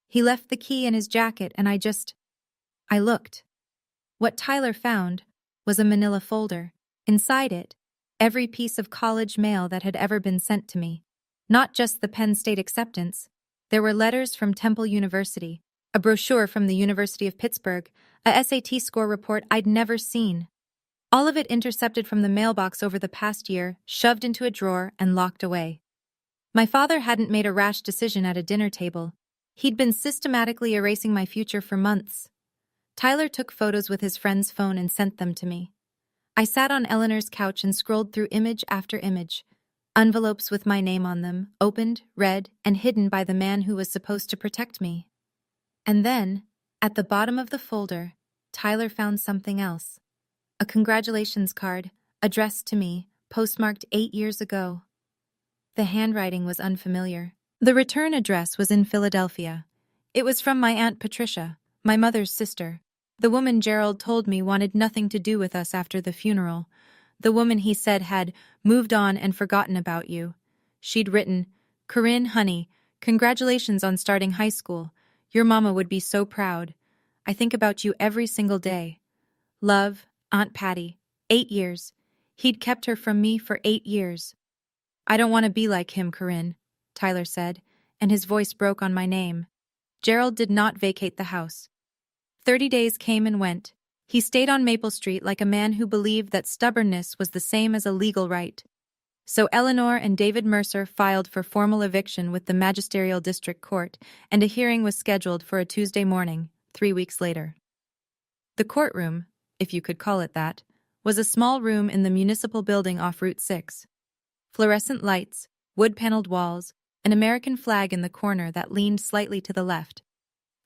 He left the key in his jacket and I looked." What Tyler found was a manila folder. Inside it, every piece of college mail that had ever been sent to me. Not just the Penn State acceptance. There were letters from Temple University, a brochure from the University of Pittsburgh, a SAT score report I'd never seen. All of it intercepted from the mailbox over the past year, shoved into a drawer and locked away. My father hadn't made a rash decision at a dinner table. He'd been systematically erasing my future for months. Tyler took photos with his friend's phone and sent them to me. I sat on Eleanor's couch and scrolled through image after image. Envelopes with my name on them, opened, read, and hidden by the man who was supposed to protect me. And then, at the bottom of the folder, Tyler found something else. A congratulations card, addressed to me, postmarked 8 years ago. The handwriting was unfamiliar. The return address was in Philadelphia. It was from my Aunt Patricia, my mother's sister. The woman Gerald told me wanted nothing to do with us after the funeral. The woman he said had moved on and forgotten about you. She'd written, "Corinne, honey, congratulations on starting high school. Your mama would be so proud. I think about you every single day. Love, Aunt Patty. 8 years. He'd kept her from me for 8 years. I don't want to be like him, Corinne," Tyler said, and his voice broke on my name. Gerald did not vacate the house. 30 days came and went. He stayed on Maple Street like a man who believed that stubbornness was the same as a legal right. So Eleanor and David Mercer filed for formal eviction with the Magisterial District Court, and a hearing was scheduled for a Tuesday morning, 3 weeks later. The courtroom, if you could call it that, was a small room in the municipal building off Route 6. Fluorescent lights, wood-paneled walls, an American flag in the corner that leaned slightly to the left.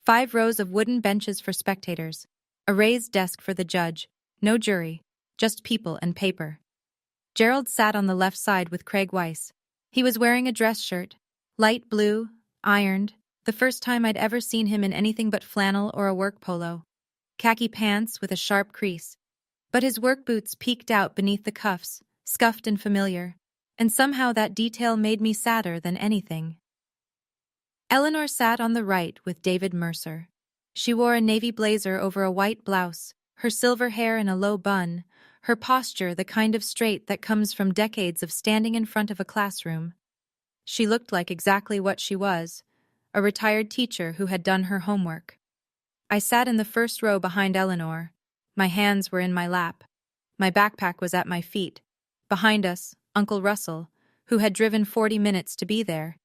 5 rows of wooden benches for spectators, a raised desk for the judge, no jury, just people and paper. Gerald sat on the left side with Craig Weiss. He was wearing a dress shirt, light blue, ironed, the first time I'd ever seen him in anything but flannel or a work polo. khaki pants with a sharp crease. But his work boots peeked out beneath the cuffs, scuffed and familiar, and somehow that detail made me sadder than anything. Eleanor sat on the right with David Mercer. She wore a navy blazer over a white blouse, her silver hair in a low bun, her posture the kind of straight that comes from decades of standing in front of a classroom. She looked like exactly what she was, a retired teacher who had done her homework. I sat in the first row behind Eleanor. My hands were in my lap. My backpack was at my feet. Behind us, Uncle Russell, who had driven 40 minutes to be there.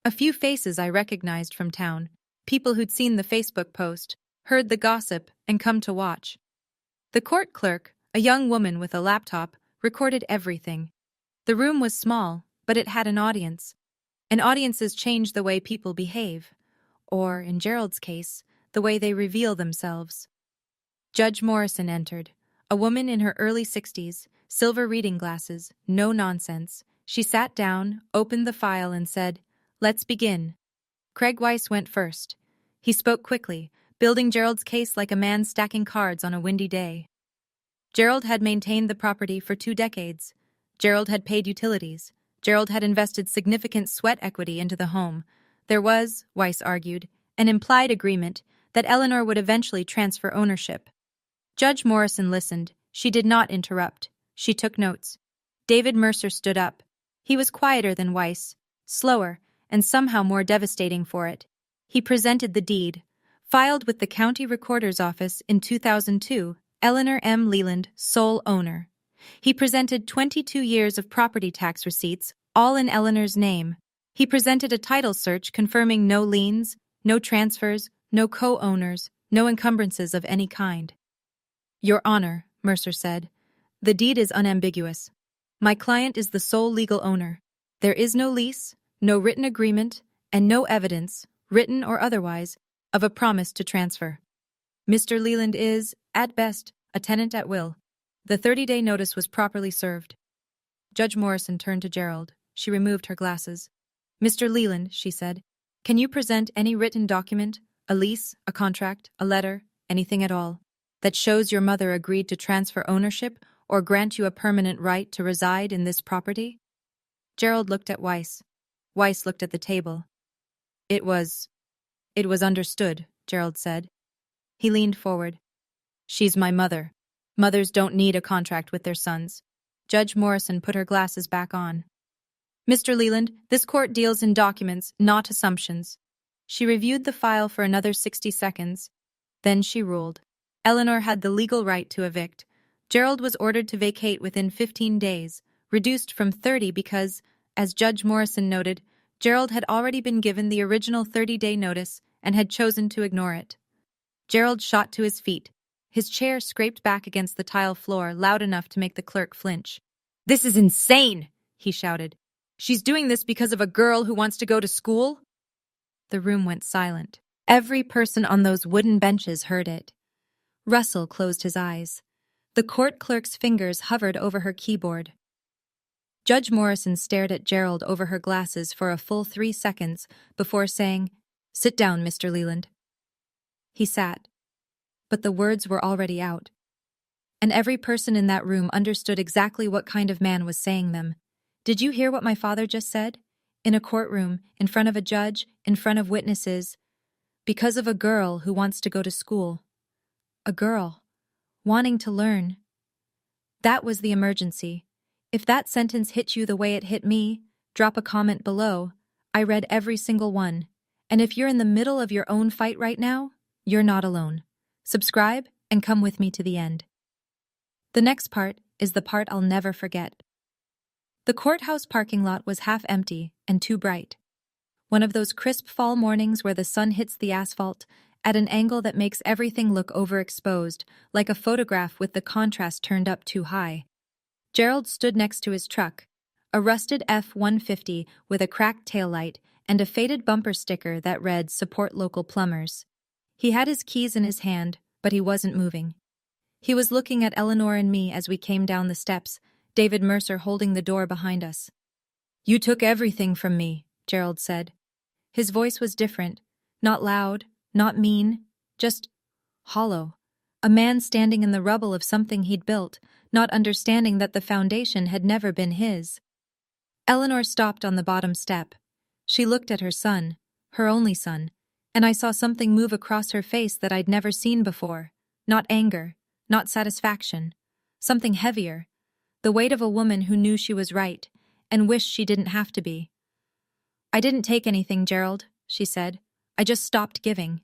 A few faces I recognized from town, people who'd seen the Facebook post, heard the gossip, and come to watch. The court clerk, a young woman with a laptop, recorded everything. The room was small, but it had an audience. And audiences change the way people behave. Or, in Gerald's case, the way they reveal themselves. Judge Morrison entered, a woman in her early 60s, silver reading glasses, no nonsense. She sat down, opened the file, and said, "Let's begin." Craig Weiss went first. He spoke quickly, building Gerald's case like a man stacking cards on a windy day. Gerald had maintained the property for 2 decades. Gerald had paid utilities. Gerald had invested significant sweat equity into the home. There was, Weiss argued, an implied agreement that Eleanor would eventually transfer ownership. Judge Morrison listened. She did not interrupt. She took notes. David Mercer stood up. He was quieter than Weiss, slower, and somehow more devastating for it. He presented the deed. Filed with the county recorder's office in 2002, Eleanor M. Leland, sole owner. He presented 22 years of property tax receipts, all in Eleanor's name. He presented a title search confirming no liens, no transfers, no co-owners, no encumbrances of any kind. "Your Honor," Mercer said, "the deed is unambiguous. My client is the sole legal owner. There is no lease, no written agreement, and no evidence, written or otherwise, of a promise to transfer. Mr. Leland is, at best, a tenant at will. The 30-day notice was properly served." Judge Morrison turned to Gerald. She removed her glasses. "Mr. Leland," she said, "can you present any written document, a lease, a contract, a letter, anything at all, that shows your mother agreed to transfer ownership or grant you a permanent right to reside in this property?" Gerald looked at Weiss. Weiss looked at the table. It was understood," Gerald said. He leaned forward. "She's my mother. Mothers don't need a contract with their sons." Judge Morrison put her glasses back on. "Mr. Leland, this court deals in documents, not assumptions." She reviewed the file for another 60 seconds. Then she ruled. Eleanor had the legal right to evict. Gerald was ordered to vacate within 15 days, reduced from 30 because, as Judge Morrison noted, Gerald had already been given the original 30-day notice and had chosen to ignore it. Gerald shot to his feet. His chair scraped back against the tile floor loud enough to make the clerk flinch. "This is insane!" he shouted. "She's doing this because of a girl who wants to go to school?" The room went silent. Every person on those wooden benches heard it. Russell closed his eyes. The court clerk's fingers hovered over her keyboard. Judge Morrison stared at Gerald over her glasses for a full 3 seconds before saying, "Sit down, Mr. Leland." He sat. But the words were already out. And every person in that room understood exactly what kind of man was saying them. "Did you hear what my father just said? In a courtroom, in front of a judge, in front of witnesses. Because of a girl who wants to go to school. A girl. Wanting to learn." That was the emergency. If that sentence hit you the way it hit me, drop a comment below. I read every single one. And if you're in the middle of your own fight right now, you're not alone. Subscribe and come with me to the end. The next part is the part I'll never forget. The courthouse parking lot was half empty and too bright. One of those crisp fall mornings where the sun hits the asphalt at an angle that makes everything look overexposed, like a photograph with the contrast turned up too high. Gerald stood next to his truck, a rusted F-150 with a cracked taillight and a faded bumper sticker that read "Support Local Plumbers." He had his keys in his hand, but he wasn't moving. He was looking at Eleanor and me as we came down the steps, David Mercer holding the door behind us. "You took everything from me," Gerald said. His voice was different, not loud, not mean, just hollow. A man standing in the rubble of something he'd built, not understanding that the foundation had never been his. Eleanor stopped on the bottom step. She looked at her son, her only son, and I saw something move across her face that I'd never seen before. Not anger, not satisfaction. Something heavier. The weight of a woman who knew she was right, and wished she didn't have to be. "I didn't take anything, Gerald," she said. "I just stopped giving."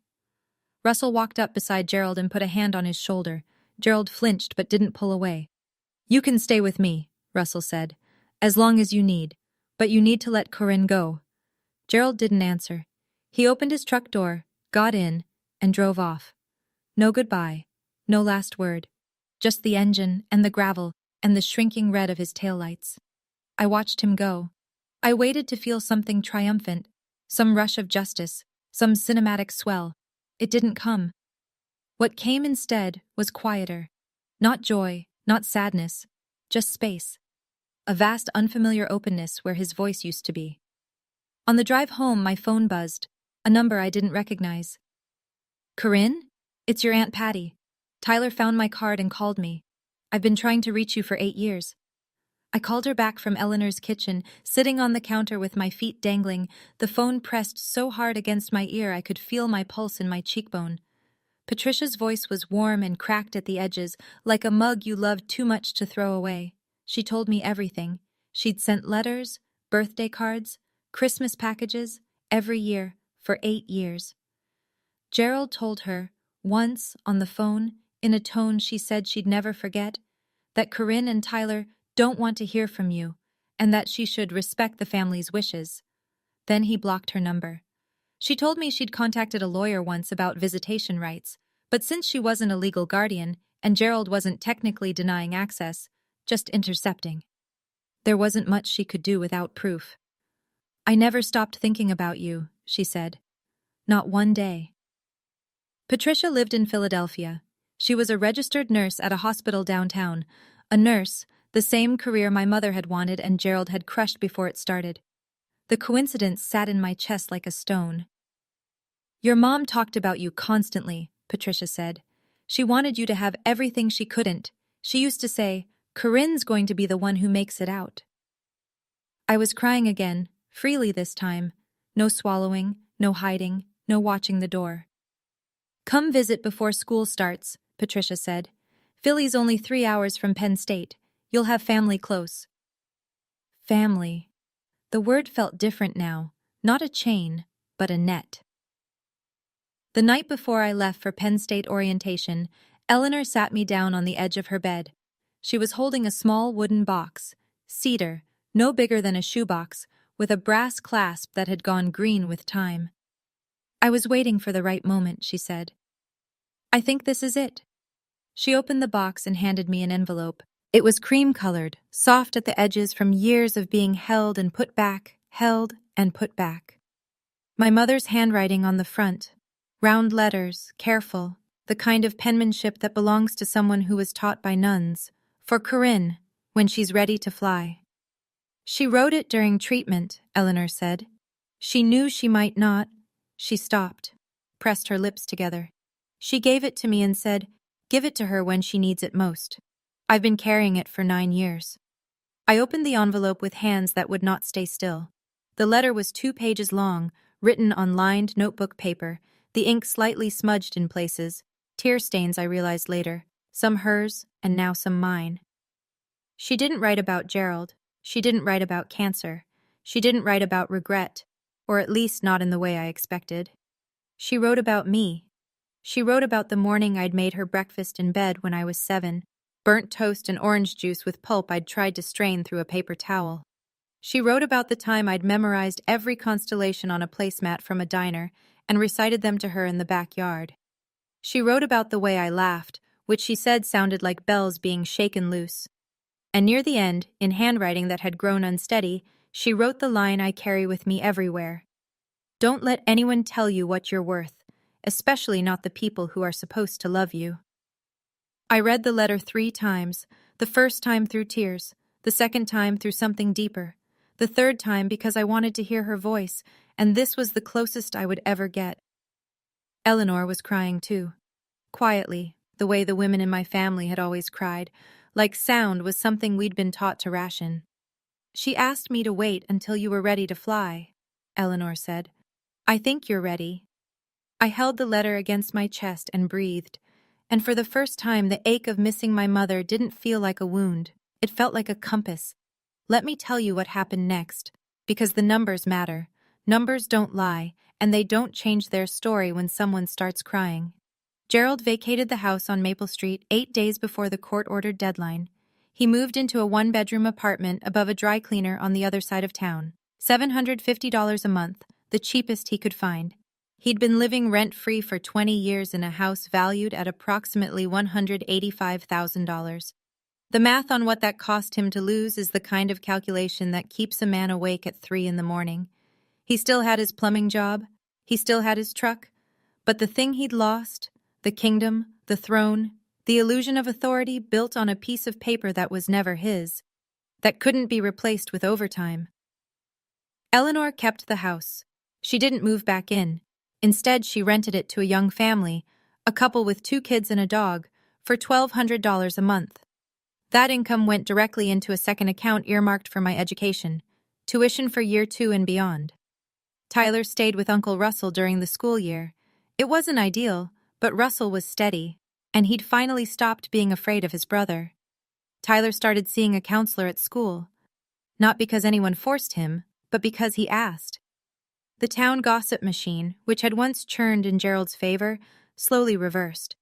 Russell walked up beside Gerald and put a hand on his shoulder. Gerald flinched but didn't pull away. "You can stay with me," Russell said, "as long as you need. But you need to let Corinne go." Gerald didn't answer. He opened his truck door, got in, and drove off. No goodbye, no last word. Just the engine and the gravel and the shrinking red of his taillights. I watched him go. I waited to feel something triumphant, some rush of justice, some cinematic swell. It didn't come. What came instead was quieter. Not joy, not sadness, just space. A vast unfamiliar openness where his voice used to be. On the drive home, my phone buzzed, a number I didn't recognize. "Corinne? It's your Aunt Patty. Tyler found my card and called me. I've been trying to reach you for 8 years." I called her back from Eleanor's kitchen, sitting on the counter with my feet dangling, the phone pressed so hard against my ear I could feel my pulse in my cheekbone. Patricia's voice was warm and cracked at the edges, like a mug you loved too much to throw away. She told me everything. She'd sent letters, birthday cards, Christmas packages, every year, for 8 years. Gerald told her, once on the phone, in a tone she said she'd never forget, that Corinne and Tyler don't want to hear from you, and that she should respect the family's wishes. Then he blocked her number. She told me she'd contacted a lawyer once about visitation rights, but since she wasn't a legal guardian, and Gerald wasn't technically denying access, just intercepting. There wasn't much she could do without proof. "I never stopped thinking about you," she said. "Not one day." Patricia lived in Philadelphia. She was a registered nurse at a hospital downtown, a nurse, the same career my mother had wanted and Gerald had crushed before it started. The coincidence sat in my chest like a stone. "Your mom talked about you constantly," Patricia said. "She wanted you to have everything she couldn't. She used to say, 'Corinne's going to be the one who makes it out.'" I was crying again, freely this time. No swallowing, no hiding, no watching the door. "Come visit before school starts," Patricia said. "Philly's only 3 hours from Penn State. You'll have family close." Family. The word felt different now, not a chain, but a net. The night before I left for Penn State orientation, Eleanor sat me down on the edge of her bed. She was holding a small wooden box, cedar, no bigger than a shoebox, with a brass clasp that had gone green with time. "I was waiting for the right moment," she said. "I think this is it." She opened the box and handed me an envelope. It was cream-colored, soft at the edges from years of being held and put back, held and put back. My mother's handwriting on the front. Round letters, careful, the kind of penmanship that belongs to someone who was taught by nuns. "For Corinne, when she's ready to fly." "She wrote it during treatment," Eleanor said. "She knew she might not." She stopped, pressed her lips together. "She gave it to me and said, 'Give it to her when she needs it most.' I've been carrying it for 9 years." I opened the envelope with hands that would not stay still. The letter was 2 pages long, written on lined notebook paper, the ink slightly smudged in places, tear stains I realized later, some hers and now some mine. She didn't write about Gerald. She didn't write about cancer. She didn't write about regret, or at least not in the way I expected. She wrote about me. She wrote about the morning I'd made her breakfast in bed when I was 7, burnt toast and orange juice with pulp I'd tried to strain through a paper towel. She wrote about the time I'd memorized every constellation on a placemat from a diner and recited them to her in the backyard. She wrote about the way I laughed, which she said sounded like bells being shaken loose. And near the end, in handwriting that had grown unsteady, she wrote the line I carry with me everywhere. "Don't let anyone tell you what you're worth, especially not the people who are supposed to love you." I read the letter 3 times, the first time through tears, the second time through something deeper, the third time because I wanted to hear her voice, and this was the closest I would ever get. Eleanor was crying too. Quietly, the way the women in my family had always cried, like sound was something we'd been taught to ration. "She asked me to wait until you were ready to fly," Eleanor said. "I think you're ready." I held the letter against my chest and breathed, and for the first time the ache of missing my mother didn't feel like a wound. It felt like a compass. Let me tell you what happened next, because the numbers matter. Numbers don't lie, and they don't change their story when someone starts crying. Gerald vacated the house on Maple Street 8 days before the court-ordered deadline. He moved into a one-bedroom apartment above a dry cleaner on the other side of town. $750 a month, the cheapest he could find. He'd been living rent-free for 20 years in a house valued at approximately $185,000. The math on what that cost him to lose is the kind of calculation that keeps a man awake at 3 in the morning. He still had his plumbing job. He still had his truck. But the thing he'd lost, the kingdom, the throne, the illusion of authority built on a piece of paper that was never his, that couldn't be replaced with overtime. Eleanor kept the house. She didn't move back in. Instead, she rented it to a young family, a couple with 2 kids and a dog, for $1,200 a month. That income went directly into a second account earmarked for my education, tuition for year 2 and beyond. Tyler stayed with Uncle Russell during the school year. It wasn't ideal, but Russell was steady, and he'd finally stopped being afraid of his brother. Tyler started seeing a counselor at school, not because anyone forced him, but because he asked. The town gossip machine, which had once churned in Gerald's favor, slowly reversed.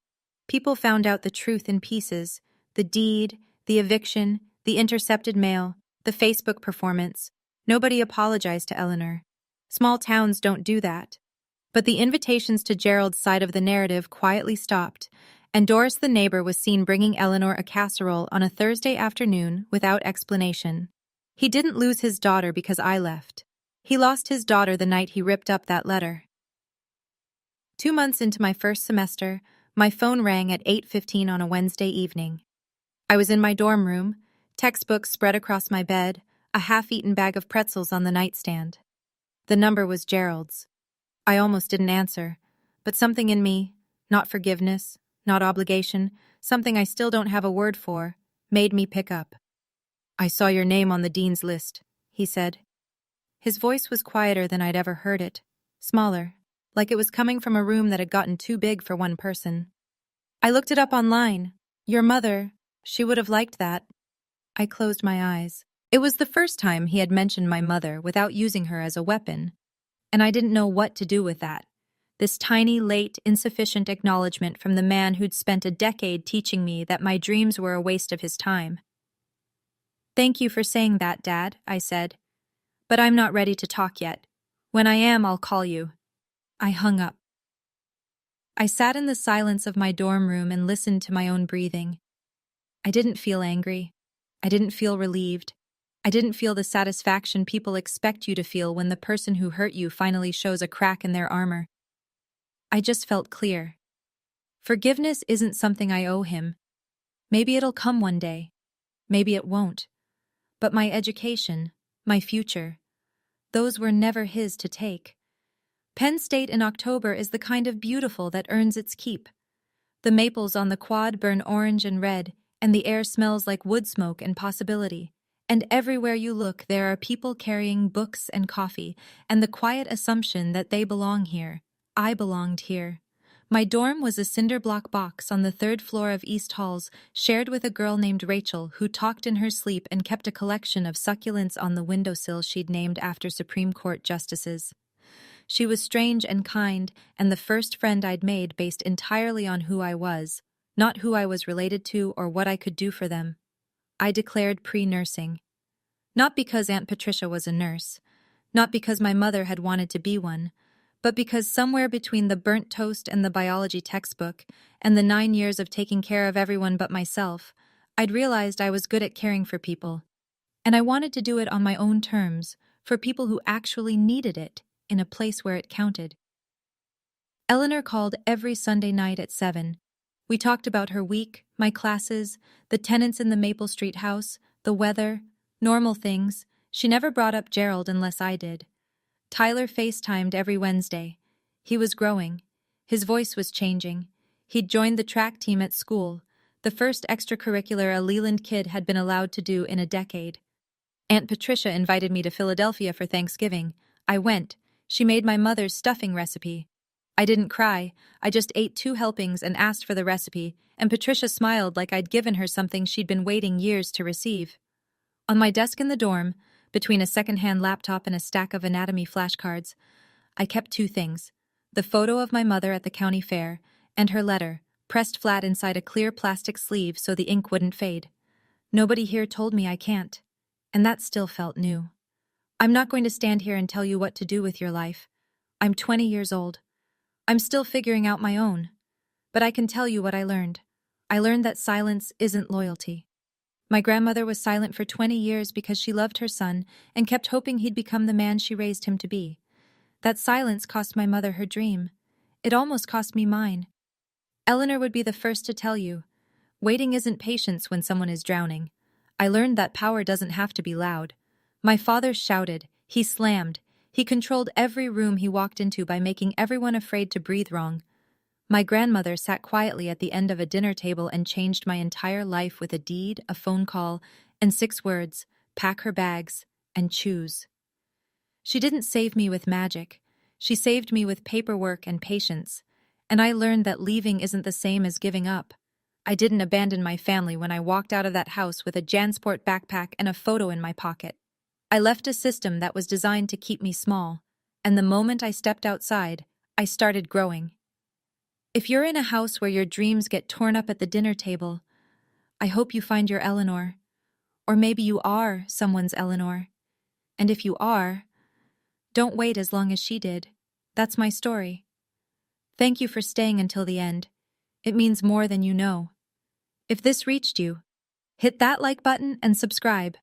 People found out the truth in pieces: the deed, the eviction, the intercepted mail, the Facebook performance. Nobody apologized to Eleanor. Small towns don't do that. But the invitations to Gerald's side of the narrative quietly stopped, and Doris the neighbor was seen bringing Eleanor a casserole on a Thursday afternoon without explanation. He didn't lose his daughter because I left. He lost his daughter the night he ripped up that letter. 2 months into my first semester, my phone rang at 8:15 on a Wednesday evening. I was in my dorm room, textbooks spread across my bed, a half-eaten bag of pretzels on the nightstand. The number was Gerald's. I almost didn't answer, but something in me, not forgiveness, not obligation, something I still don't have a word for, made me pick up. "I saw your name on the dean's list," he said. His voice was quieter than I'd ever heard it, smaller, like it was coming from a room that had gotten too big for one person. "I looked it up online. Your mother, she would have liked that." I closed my eyes. It was the first time he had mentioned my mother without using her as a weapon, and I didn't know what to do with that. This tiny, late, insufficient acknowledgement from the man who'd spent a decade teaching me that my dreams were a waste of his time. "Thank you for saying that, Dad," I said. "But I'm not ready to talk yet. When I am, I'll call you." I hung up. I sat in the silence of my dorm room and listened to my own breathing. I didn't feel angry. I didn't feel relieved. I didn't feel the satisfaction people expect you to feel when the person who hurt you finally shows a crack in their armor. I just felt clear. Forgiveness isn't something I owe him. Maybe it'll come one day. Maybe it won't. But my education, my future, those were never his to take. Penn State in October is the kind of beautiful that earns its keep. The maples on the quad burn orange and red, and the air smells like wood smoke and possibility. And everywhere you look, there are people carrying books and coffee, and the quiet assumption that they belong here. I belonged here. My dorm was a cinder block box on the 3rd floor of East Halls, shared with a girl named Rachel who talked in her sleep and kept a collection of succulents on the windowsill she'd named after Supreme Court justices. She was strange and kind, and the first friend I'd made based entirely on who I was, not who I was related to or what I could do for them. I declared pre-nursing. Not because Aunt Patricia was a nurse, not because my mother had wanted to be one, but because somewhere between the burnt toast and the biology textbook, and the 9 years of taking care of everyone but myself, I'd realized I was good at caring for people. And I wanted to do it on my own terms, for people who actually needed it, in a place where it counted. Eleanor called every Sunday night at 7. We talked about her week, my classes, the tenants in the Maple Street house, the weather, normal things. She never brought up Gerald unless I did. Tyler FaceTimed every Wednesday. He was growing. His voice was changing. He'd joined the track team at school, the first extracurricular a Leland kid had been allowed to do in a decade. Aunt Patricia invited me to Philadelphia for Thanksgiving. I went. She made my mother's stuffing recipe. I didn't cry, I just ate 2 helpings and asked for the recipe, and Patricia smiled like I'd given her something she'd been waiting years to receive. On my desk in the dorm, between a second-hand laptop and a stack of anatomy flashcards, I kept 2 things: the photo of my mother at the county fair and her letter, pressed flat inside a clear plastic sleeve so the ink wouldn't fade. Nobody here told me I can't, and that still felt new. I'm not going to stand here and tell you what to do with your life. I'm 20 years old. I'm still figuring out my own. But I can tell you what I learned. I learned that silence isn't loyalty. My grandmother was silent for 20 years because she loved her son and kept hoping he'd become the man she raised him to be. That silence cost my mother her dream. It almost cost me mine. Eleanor would be the first to tell you. Waiting isn't patience when someone is drowning. I learned that power doesn't have to be loud. My father shouted. He slammed. He controlled every room he walked into by making everyone afraid to breathe wrong. My grandmother sat quietly at the end of a dinner table and changed my entire life with a deed, a phone call, and 6 words: pack her bags and choose. She didn't save me with magic. She saved me with paperwork and patience. And I learned that leaving isn't the same as giving up. I didn't abandon my family when I walked out of that house with a JanSport backpack and a photo in my pocket. I left a system that was designed to keep me small, and the moment I stepped outside, I started growing. If you're in a house where your dreams get torn up at the dinner table, I hope you find your Eleanor. Or maybe you are someone's Eleanor. And if you are, don't wait as long as she did. That's my story. Thank you for staying until the end. It means more than you know. If this reached you, hit that like button and subscribe.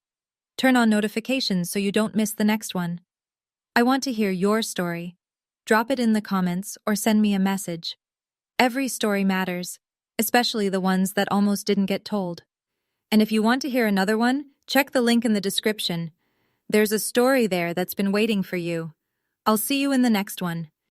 Turn on notifications so you don't miss the next one. I want to hear your story. Drop it in the comments or send me a message. Every story matters, especially the ones that almost didn't get told. And if you want to hear another one, check the link in the description. There's a story there that's been waiting for you. I'll see you in the next one.